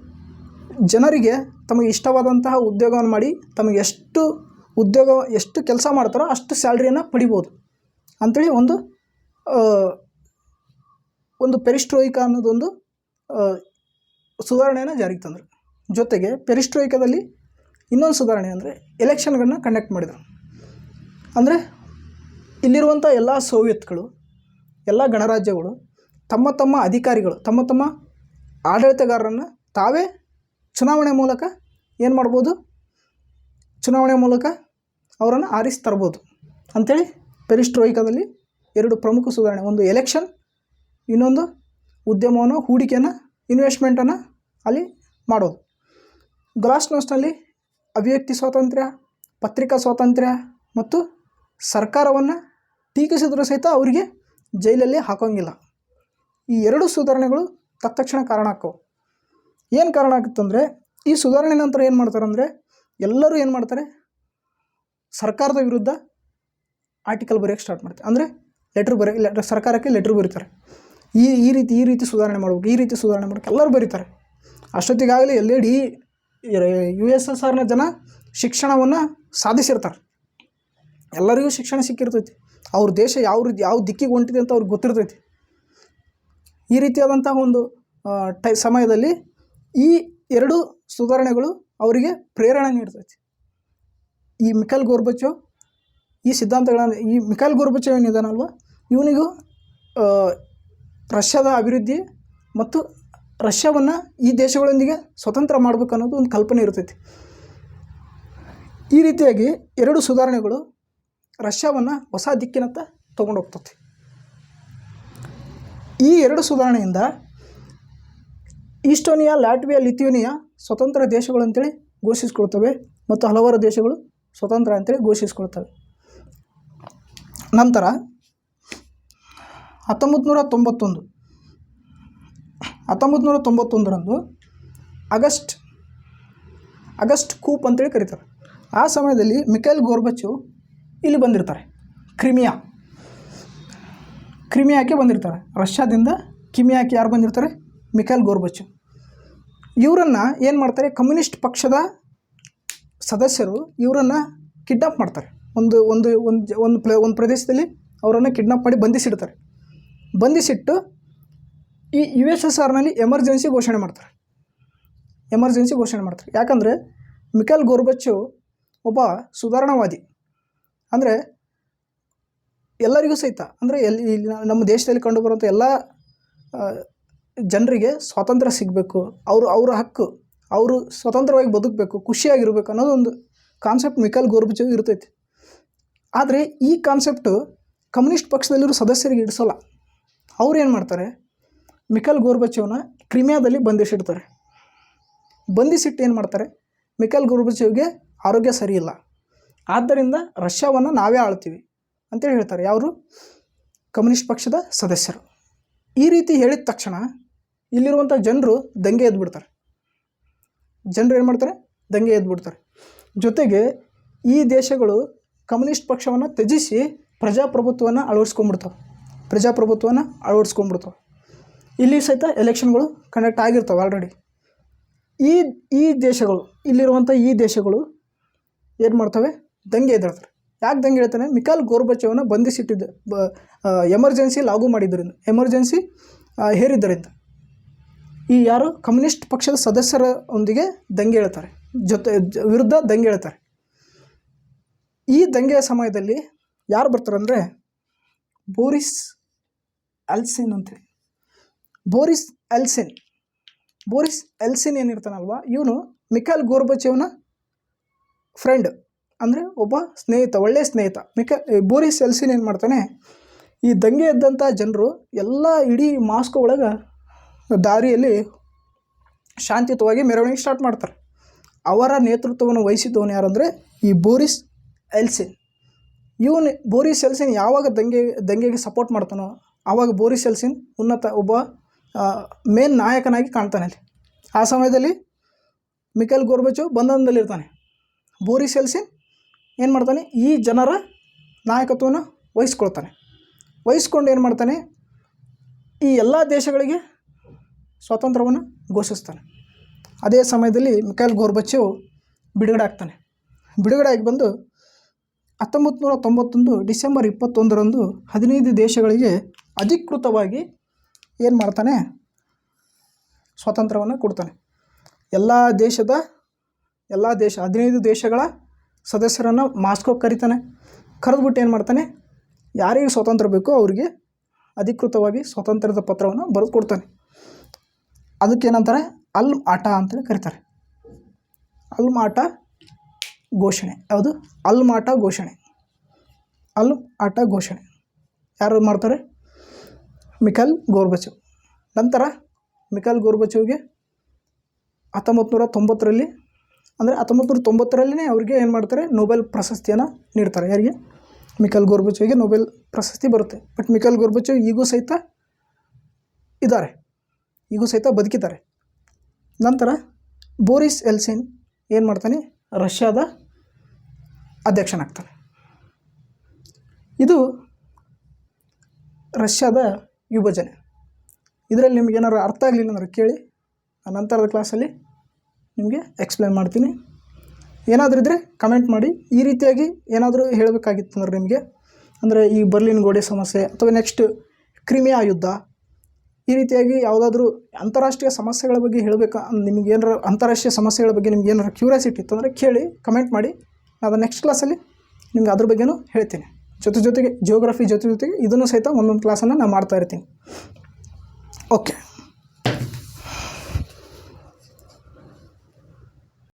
ಜನರಿಗೆ ತಮಗೆ ಇಷ್ಟವಾದಂತಹ ಉದ್ಯೋಗವನ್ನು ಮಾಡಿ ತಮಗೆ ಎಷ್ಟು ಕೆಲಸ ಮಾಡ್ತಾರೋ ಅಷ್ಟು ಸ್ಯಾಲ್ರಿಯನ್ನು ಪಡಿಬೋದು ಅಂಥೇಳಿ ಒಂದು ಪೆರಿಸ್ಟ್ರೋಯ್ಕಾ ಅನ್ನೋದೊಂದು ಸುಧಾರಣೆಯನ್ನು ಜಾರಿಗೆ ತಂದರು. ಜೊತೆಗೆ ಪೆರಿಸ್ಟ್ರೋಯ್ಕಾದಲ್ಲಿ ಇನ್ನೊಂದು ಸುಧಾರಣೆ ಅಂದರೆ ಎಲೆಕ್ಷನ್ಗಳನ್ನ ಕಂಡಕ್ಟ್ ಮಾಡಿದರು. ಅಂದರೆ ಇಲ್ಲಿರುವಂಥ ಎಲ್ಲ ಸೋವಿಯತ್ಗಳು, ಎಲ್ಲ ಗಣರಾಜ್ಯಗಳು ತಮ್ಮ ಅಧಿಕಾರಿಗಳು, ತಮ್ಮ ಆಡಳಿತಗಾರರನ್ನು ತಾವೇ ಚುನಾವಣೆ ಮೂಲಕ ಏನು ಮಾಡ್ಬೋದು? ಚುನಾವಣೆ ಮೂಲಕ ಅವರನ್ನು ಆರಿಸಿ ತರ್ಬೋದು ಅಂಥೇಳಿ ಪೆರಿಸ್ಟ್ರೋಯಿಕಾದಲ್ಲಿ 2 ಪ್ರಮುಖ ಸುಧಾರಣೆ, ಒಂದು ಎಲೆಕ್ಷನ್, ಇನ್ನೊಂದು ಉದ್ಯಮವನ್ನು, ಹೂಡಿಕೆಯನ್ನು, ಇನ್ವೆಸ್ಟ್ಮೆಂಟನ್ನು ಅಲ್ಲಿ ಮಾಡೋದು. ಗ್ಲಾಸ್ನೋಸ್ಟ್ನಲ್ಲಿ ಅಭಿವ್ಯಕ್ತಿ ಸ್ವಾತಂತ್ರ್ಯ, ಪತ್ರಿಕಾ ಸ್ವಾತಂತ್ರ್ಯ ಮತ್ತು ಸರ್ಕಾರವನ್ನು ಟೀಕಿಸಿದರೂ ಸಹಿತ ಅವರಿಗೆ ಜೈಲಲ್ಲಿ ಹಾಕೋಂಗಿಲ್ಲ. ಈ 2 ಸುಧಾರಣೆಗಳು ತತ್ಕ್ಷಣ ಕಾರಣ ಆಕ್ಕವು. ಏನು ಕಾರಣ ಆಗುತ್ತಂದರೆ, ಈ ಸುಧಾರಣೆ ನಂತರ ಏನು ಮಾಡ್ತಾರೆ ಅಂದರೆ, ಎಲ್ಲರೂ ಏನು ಮಾಡ್ತಾರೆ, ಸರ್ಕಾರದ ವಿರುದ್ಧ ಆರ್ಟಿಕಲ್ ಬರೆಯೋಕ್ಕೆ ಸ್ಟಾರ್ಟ್ ಮಾಡ್ತಾರೆ. ಅಂದರೆ ಸರ್ಕಾರಕ್ಕೆ ಲೆಟ್ರ್ ಬರೀತಾರೆ. ಈ ರೀತಿ ಸುಧಾರಣೆ ಮಾಡ್ಬೇಕು, ಈ ರೀತಿ ಸುಧಾರಣೆ ಮಾಡ್ಬೇಕು ಎಲ್ಲರೂ ಬರೀತಾರೆ. ಅಷ್ಟೊತ್ತಿಗಾಗಲೇ ಎಲ್ಲೆಡಿ USSRನ ಜನ ಶಿಕ್ಷಣವನ್ನು ಸಾಧಿಸಿರ್ತಾರೆ. ಎಲ್ಲರಿಗೂ ಶಿಕ್ಷಣ ಸಿಕ್ಕಿರ್ತೈತಿ. ಅವ್ರ ದೇಶ ಯಾವ ದಿಕ್ಕಿಗೆ ಹೊಂಟಿದೆ ಅಂತ ಅವ್ರಿಗೆ ಗೊತ್ತಿರ್ತೈತಿ. ಈ ರೀತಿಯಾದಂಥ ಒಂದು ಸಮಯದಲ್ಲಿ ಈ 2 ಸುಧಾರಣೆಗಳು ಅವರಿಗೆ ಪ್ರೇರಣೆ ನೀಡ್ತೈತಿ. ಈ ಮಿಖೈಲ್ ಗೋರ್ಬಚೋವ್ ಈ ಸಿದ್ಧಾಂತಗಳನ್ನು, ಈ ಮಿಖೈಲ್ ಗೋರ್ಬಚೋವ್ ಏನಿದಾನಲ್ವ, ಇವನಿಗೂ ರಷ್ಯಾದ ಅಭಿವೃದ್ಧಿ ಮತ್ತು ರಷ್ಯಾವನ್ನು ಈ ದೇಶಗಳೊಂದಿಗೆ ಸ್ವತಂತ್ರ ಮಾಡಬೇಕು ಅನ್ನೋದು ಒಂದು ಕಲ್ಪನೆ ಇರ್ತೈತಿ. ಈ ರೀತಿಯಾಗಿ 2 ಸುಧಾರಣೆಗಳು ರಷ್ಯಾವನ್ನು ಹೊಸ ದಿಕ್ಕಿನತ್ತ ತೊಗೊಂಡು ಹೋಗ್ತೈತಿ. ಈ 2 ಸುಧಾರಣೆಯಿಂದ ಈಸ್ಟೋನಿಯಾ, ಲ್ಯಾಟ್ವಿಯಾ, ಲಿಥುವೇನಿಯಾ ಸ್ವತಂತ್ರ ದೇಶಗಳು ಅಂತೇಳಿ ಘೋಷಿಸ್ಕೊಳ್ತವೆ ಮತ್ತು ಹಲವಾರು ದೇಶಗಳು ಸ್ವತಂತ್ರ ಅಂತೇಳಿ ಘೋಷಿಸ್ಕೊಳ್ತವೆ. ನಂತರ 1991ರಂದು ಆಗಸ್ಟ್ ಕೂಪ್ ಅಂತೇಳಿ ಕರೀತಾರೆ. ಆ ಸಮಯದಲ್ಲಿ ಮಿಖೈಲ್ ಗೋರ್ಬಚೋವ್ ಇಲ್ಲಿ ಬಂದಿರ್ತಾರೆ. ಕ್ರಿಮಿಯಾಕ್ಕೆ ಬಂದಿರ್ತಾರೆ. ರಷ್ಯಾದಿಂದ ಕ್ರಿಮಿಯಾಕ್ಕೆ ಯಾರು ಬಂದಿರ್ತಾರೆ? ಮಿಖೈಲ್ ಗೋರ್ಬಚೋವ್. ಇವರನ್ನು ಏನು ಮಾಡ್ತಾರೆ, ಕಮ್ಯುನಿಸ್ಟ್ ಪಕ್ಷದ ಸದಸ್ಯರು ಇವರನ್ನು ಕಿಡ್ನಾಪ್ ಮಾಡ್ತಾರೆ. ಒಂದು ಪ್ರದೇಶದಲ್ಲಿ ಅವರನ್ನು ಕಿಡ್ನಾಪ್ ಮಾಡಿ ಬಂಧಿಸಿಟ್ಟು ಈ USSRನಲ್ಲಿ ಎಮರ್ಜೆನ್ಸಿ ಘೋಷಣೆ ಮಾಡ್ತಾರೆ. ಯಾಕಂದರೆ ಮಿಖೈಲ್ ಗೋರ್ಬಚೋವ್ ಒಬ್ಬ ಸುಧಾರಣಾವಾದಿ. ಅಂದರೆ ಎಲ್ಲರಿಗೂ ಸಹಿತ, ಅಂದರೆ ನಮ್ಮ ದೇಶದಲ್ಲಿ ಕಂಡುಬರುವಂಥ ಎಲ್ಲ ಜನರಿಗೆ ಸ್ವಾತಂತ್ರ್ಯ ಸಿಗಬೇಕು, ಅವರ ಹಕ್ಕು, ಅವರು ಸ್ವತಂತ್ರವಾಗಿ ಬದುಕಬೇಕು, ಖುಷಿಯಾಗಿರಬೇಕು ಅನ್ನೋದು ಒಂದು ಕಾನ್ಸೆಪ್ಟ್ ಮಿಖೈಲ್ ಗೋರ್ಬಚೋವ್ ಇರ್ತೈತಿ. ಆದರೆ ಈ ಕಾನ್ಸೆಪ್ಟು ಕಮ್ಯುನಿಸ್ಟ್ ಪಕ್ಷದಲ್ಲಿರೋ ಸದಸ್ಯರಿಗೆ ಇಡಿಸೋಲ್ಲ. ಅವ್ರು ಏನು ಮಾಡ್ತಾರೆ, ಮಿಖೈಲ್ ಗೋರ್ಬಚೋವ್ನ ಕ್ರಿಮಿಯಾದಲ್ಲಿ ಬಂಧಿಸಿಟ್ಟು ಏನು ಮಾಡ್ತಾರೆ, ಮಿಖೈಲ್ ಗೋರ್ಬಚೋವ್ಗೆ ಆರೋಗ್ಯ ಸರಿಯಿಲ್ಲ, ಆದ್ದರಿಂದ ರಷ್ಯಾವನ್ನು ನಾವೇ ಆಳ್ತೀವಿ ಅಂತೇಳಿ ಹೇಳ್ತಾರೆ. ಯಾರು? ಕಮ್ಯುನಿಸ್ಟ್ ಪಕ್ಷದ ಸದಸ್ಯರು. ಈ ರೀತಿ ಹೇಳಿದ ತಕ್ಷಣ ಇಲ್ಲಿರುವಂಥ ಜನರು ದಂಗೆ ಎದ್ಬಿಡ್ತಾರೆ. ಜೊತೆಗೆ ಈ ದೇಶಗಳು ಕಮ್ಯುನಿಸ್ಟ್ ಪಕ್ಷವನ್ನು ತ್ಯಜಿಸಿ ಪ್ರಜಾಪ್ರಭುತ್ವವನ್ನು ಅಳವಡಿಸ್ಕೊಂಡ್ಬಿಡ್ತಾವೆ. ಇಲ್ಲಿ ಸಹಿತ ಎಲೆಕ್ಷನ್ಗಳು ಕಂಡಕ್ಟ್ ಆಗಿರ್ತವೆ ಆಲ್ರೆಡಿ. ಈ ದೇಶಗಳು, ಇಲ್ಲಿರುವಂಥ ಈ ದೇಶಗಳು ಏನು ಮಾಡ್ತವೆ, ದಂಗೆ ಎದ್ದೇಳ್ತಾರೆ. ಯಾಕೆ ದಂಗೆ ಹೇಳ್ತಾನೆ? ಮಿಖೈಲ್ ಗೋರ್ಬಚೋವ್ನ ಬಂಧಿಸಿಟ್ಟಿದ್ದ ಎಮರ್ಜೆನ್ಸಿ ಲಾಗು ಮಾಡಿದ್ದರಿಂದ, ಎಮರ್ಜೆನ್ಸಿ ಹೇರಿದ್ದರಿಂದ ಈ ಯಾರು ಕಮ್ಯುನಿಸ್ಟ್ ಪಕ್ಷದ ಸದಸ್ಯರೊಂದಿಗೆ ದಂಗೆ ಹೇಳ್ತಾರೆ, ವಿರುದ್ಧ ದಂಗೆ ಹೇಳ್ತಾರೆ. ಈ ದಂಗೆಯ ಸಮಯದಲ್ಲಿ ಯಾರು ಬರ್ತಾರೆ ಅಂದರೆ ಬೋರಿಸ್ ಎಲ್ಸಿನ್ ಅಂತೇಳಿ. ಬೋರಿಸ್ ಎಲ್ಸಿನ್ ಏನಿರ್ತಾನಲ್ವ, ಇವನು ಮಿಖೈಲ್ ಗೋರ್ಬಚೋವ್ನ ಫ್ರೆಂಡ್, ಅಂದರೆ ಒಬ್ಬ ಸ್ನೇಹಿತ, ಒಳ್ಳೆಯ ಸ್ನೇಹಿತ. ಬೋರಿಸ್ ಎಲ್ಸಿನ್ ಏನು ಮಾಡ್ತಾನೆ, ಈ ದಂಗೆ ಎದ್ದಂಥ ಜನರು ಎಲ್ಲ ಇಡೀ ಮಾಸ್ಕೋ ಒಳಗೆ ದಾರಿಯಲ್ಲಿ ಶಾಂತಿಯುತವಾಗಿ ಮೆರವಣಿಗೆ ಸ್ಟಾರ್ಟ್ ಮಾಡ್ತಾರೆ. ಅವರ ನೇತೃತ್ವವನ್ನು ವಹಿಸಿದ್ದವನು ಯಾರಂದರೆ ಈ ಬೋರಿಸ್ ಎಲ್ಸಿನ್. ಬೋರಿಸ್ ಎಲ್ಸಿನ್ ಯಾವಾಗ ದಂಗೆಗೆ ಸಪೋರ್ಟ್ ಮಾಡ್ತಾನೋ ಆವಾಗ ಬೋರಿಸ್ ಎಲ್ಸಿನ್ ಒಬ್ಬ ಮೇನ್ ನಾಯಕನಾಗಿ ಕಾಣ್ತಾನೆ ಅಲ್ಲಿ. ಆ ಸಮಯದಲ್ಲಿ ಮಿಖೈಲ್ ಗೋರ್ಬಚೋವ್ ಬಂಧನದಲ್ಲಿರ್ತಾನೆ. ಬೋರಿಸ್ ಎಲ್ಸಿನ್ ಏನು ಮಾಡ್ತಾನೆ, ಈ ಜನರ ನಾಯಕತ್ವವನ್ನು ವಹಿಸ್ಕೊಂಡು ಏನು ಮಾಡ್ತಾನೆ, ಈ ಎಲ್ಲ ದೇಶಗಳಿಗೆ ಸ್ವಾತಂತ್ರ್ಯವನ್ನು ಘೋಷಿಸ್ತಾನೆ. ಅದೇ ಸಮಯದಲ್ಲಿ ಮಿಖೈಲ್ ಗೋರ್ಬಚೋವ್ ಬಿಡುಗಡೆ ಆಗಿ ಬಂದು 1991 ಡಿಸೆಂಬರ್ 21ರಂದು 15 ದೇಶಗಳಿಗೆ ಅಧಿಕೃತವಾಗಿ ಏನು ಮಾಡ್ತಾನೆ, ಸ್ವಾತಂತ್ರ್ಯವನ್ನು ಕೊಡ್ತಾನೆ. ಎಲ್ಲ 15 ದೇಶಗಳ ಸದಸ್ಯರನ್ನು ಮಾಸ್ಕೋಗೆ ಕರೆದುಬಿಟ್ಟು ಏನು ಮಾಡ್ತಾನೆ, ಯಾರಿಗೆ ಸ್ವಾತಂತ್ರ್ಯ ಬೇಕೋ ಅವರಿಗೆ ಅಧಿಕೃತವಾಗಿ ಸ್ವಾತಂತ್ರ್ಯದ ಪತ್ರವನ್ನು ಬರೆದು ಕೊಡ್ತಾನೆ. ಅದಕ್ಕೇನಂತಾರೆ, ಅಲ್ಮ್ ಆಟ ಅಂತೇಳಿ ಕರೀತಾರೆ. ಅಲ್ಮ್ ಆಟ ಘೋಷಣೆ. ಯಾವುದು? ಅಲ್ಮಾಟ ಘೋಷಣೆ. ಅಲ್ಮಾಟ ಘೋಷಣೆ ಯಾರು ಮಾಡ್ತಾರೆ? ಮಿಖೈಲ್ ಗೋರ್ಬಚೇವ್. ನಂತರ ಮಿಖೈಲ್ ಗೋರ್ಬಚೇವ್ಗೆ 1990ರಲ್ಲಿ ಅಂದರೆ 1990ರಲ್ಲೇ ಅವ್ರಿಗೆ ಏನು ಮಾಡ್ತಾರೆ? ನೊಬೆಲ್ ಪ್ರಶಸ್ತಿಯನ್ನು ನೀಡ್ತಾರೆ. ಯಾರಿಗೆ? ಮಿಖೈಲ್ ಗೋರ್ಬಚೇವ್ಗೆ ನೊಬೆಲ್ ಪ್ರಶಸ್ತಿ ಬರುತ್ತೆ. ಬಟ್ ಮಿಖೈಲ್ ಗೋರ್ಬಚೇವ್ ಈಗೂ ಸಹಿತ ಇದ್ದಾರೆ, ಈಗೂ ಸಹಿತ ಬದುಕಿದ್ದಾರೆ. ನಂತರ ಬೋರಿಸ್ ಎಲ್ಸಿನ್ ಏನು ಮಾಡ್ತಾನೆ? ರಷ್ಯಾದ ಅಧ್ಯಕ್ಷನಾಗ್ತಾನೆ. ಇದು ರಷ್ಯಾದ ವಿಭಜನೆ. ಇದರಲ್ಲಿ ನಿಮ್ಗೆ ಏನಾದ್ರು ಅರ್ಥ ಆಗಲಿಲ್ಲ ಅಂದ್ರೆ ಕೇಳಿ, ನಂತರದ ಕ್ಲಾಸಲ್ಲಿ ನಿಮಗೆ ಎಕ್ಸ್ಪ್ಲೇನ್ ಮಾಡ್ತೀನಿ. ಏನಾದರೂ ಇದ್ದರೆ ಕಮೆಂಟ್ ಮಾಡಿ. ಈ ರೀತಿಯಾಗಿ ಏನಾದರೂ ಹೇಳಬೇಕಾಗಿತ್ತು ಅಂದ್ರೆ ನಿಮಗೆ, ಅಂದರೆ ಈ ಬರ್ಲಿನ್ ಗೋಡೆ ಸಮಸ್ಯೆ ಅಥವಾ ನೆಕ್ಸ್ಟ್ ಕ್ರಿಮಿಯಾ ಯುದ್ಧ, ಈ ರೀತಿಯಾಗಿ ಯಾವುದಾದ್ರೂ ಅಂತಾರಾಷ್ಟ್ರೀಯ ಸಮಸ್ಯೆಗಳ ಬಗ್ಗೆ ಹೇಳಬೇಕಾ, ನಿಮ್ಗೆ ಏನಾರ ಅಂತಾರಾಷ್ಟ್ರೀಯ ಸಮಸ್ಯೆಗಳ ಬಗ್ಗೆ ನಿಮ್ಗೆ ಏನಾರು ಕ್ಯೂರಿಯಾಸಿಟಿ ಇತ್ತು ಅಂದರೆ ಕೇಳಿ, ಕಮೆಂಟ್ ಮಾಡಿ. ನಾನು ನೆಕ್ಸ್ಟ್ ಕ್ಲಾಸಲ್ಲಿ ನಿಮ್ಗೆ ಅದ್ರ ಬಗ್ಗೆನೂ ಹೇಳ್ತೀನಿ. ಜೊತೆಗೆ ಜಿಯೋಗ್ರಫಿ ಜೊತೆಗೆ ಇದನ್ನು ಸಹಿತ ಒಂದೊಂದು ಕ್ಲಾಸನ್ನು ನಾನು ಮಾಡ್ತಾಯಿರ್ತೀನಿ. ಓಕೆ.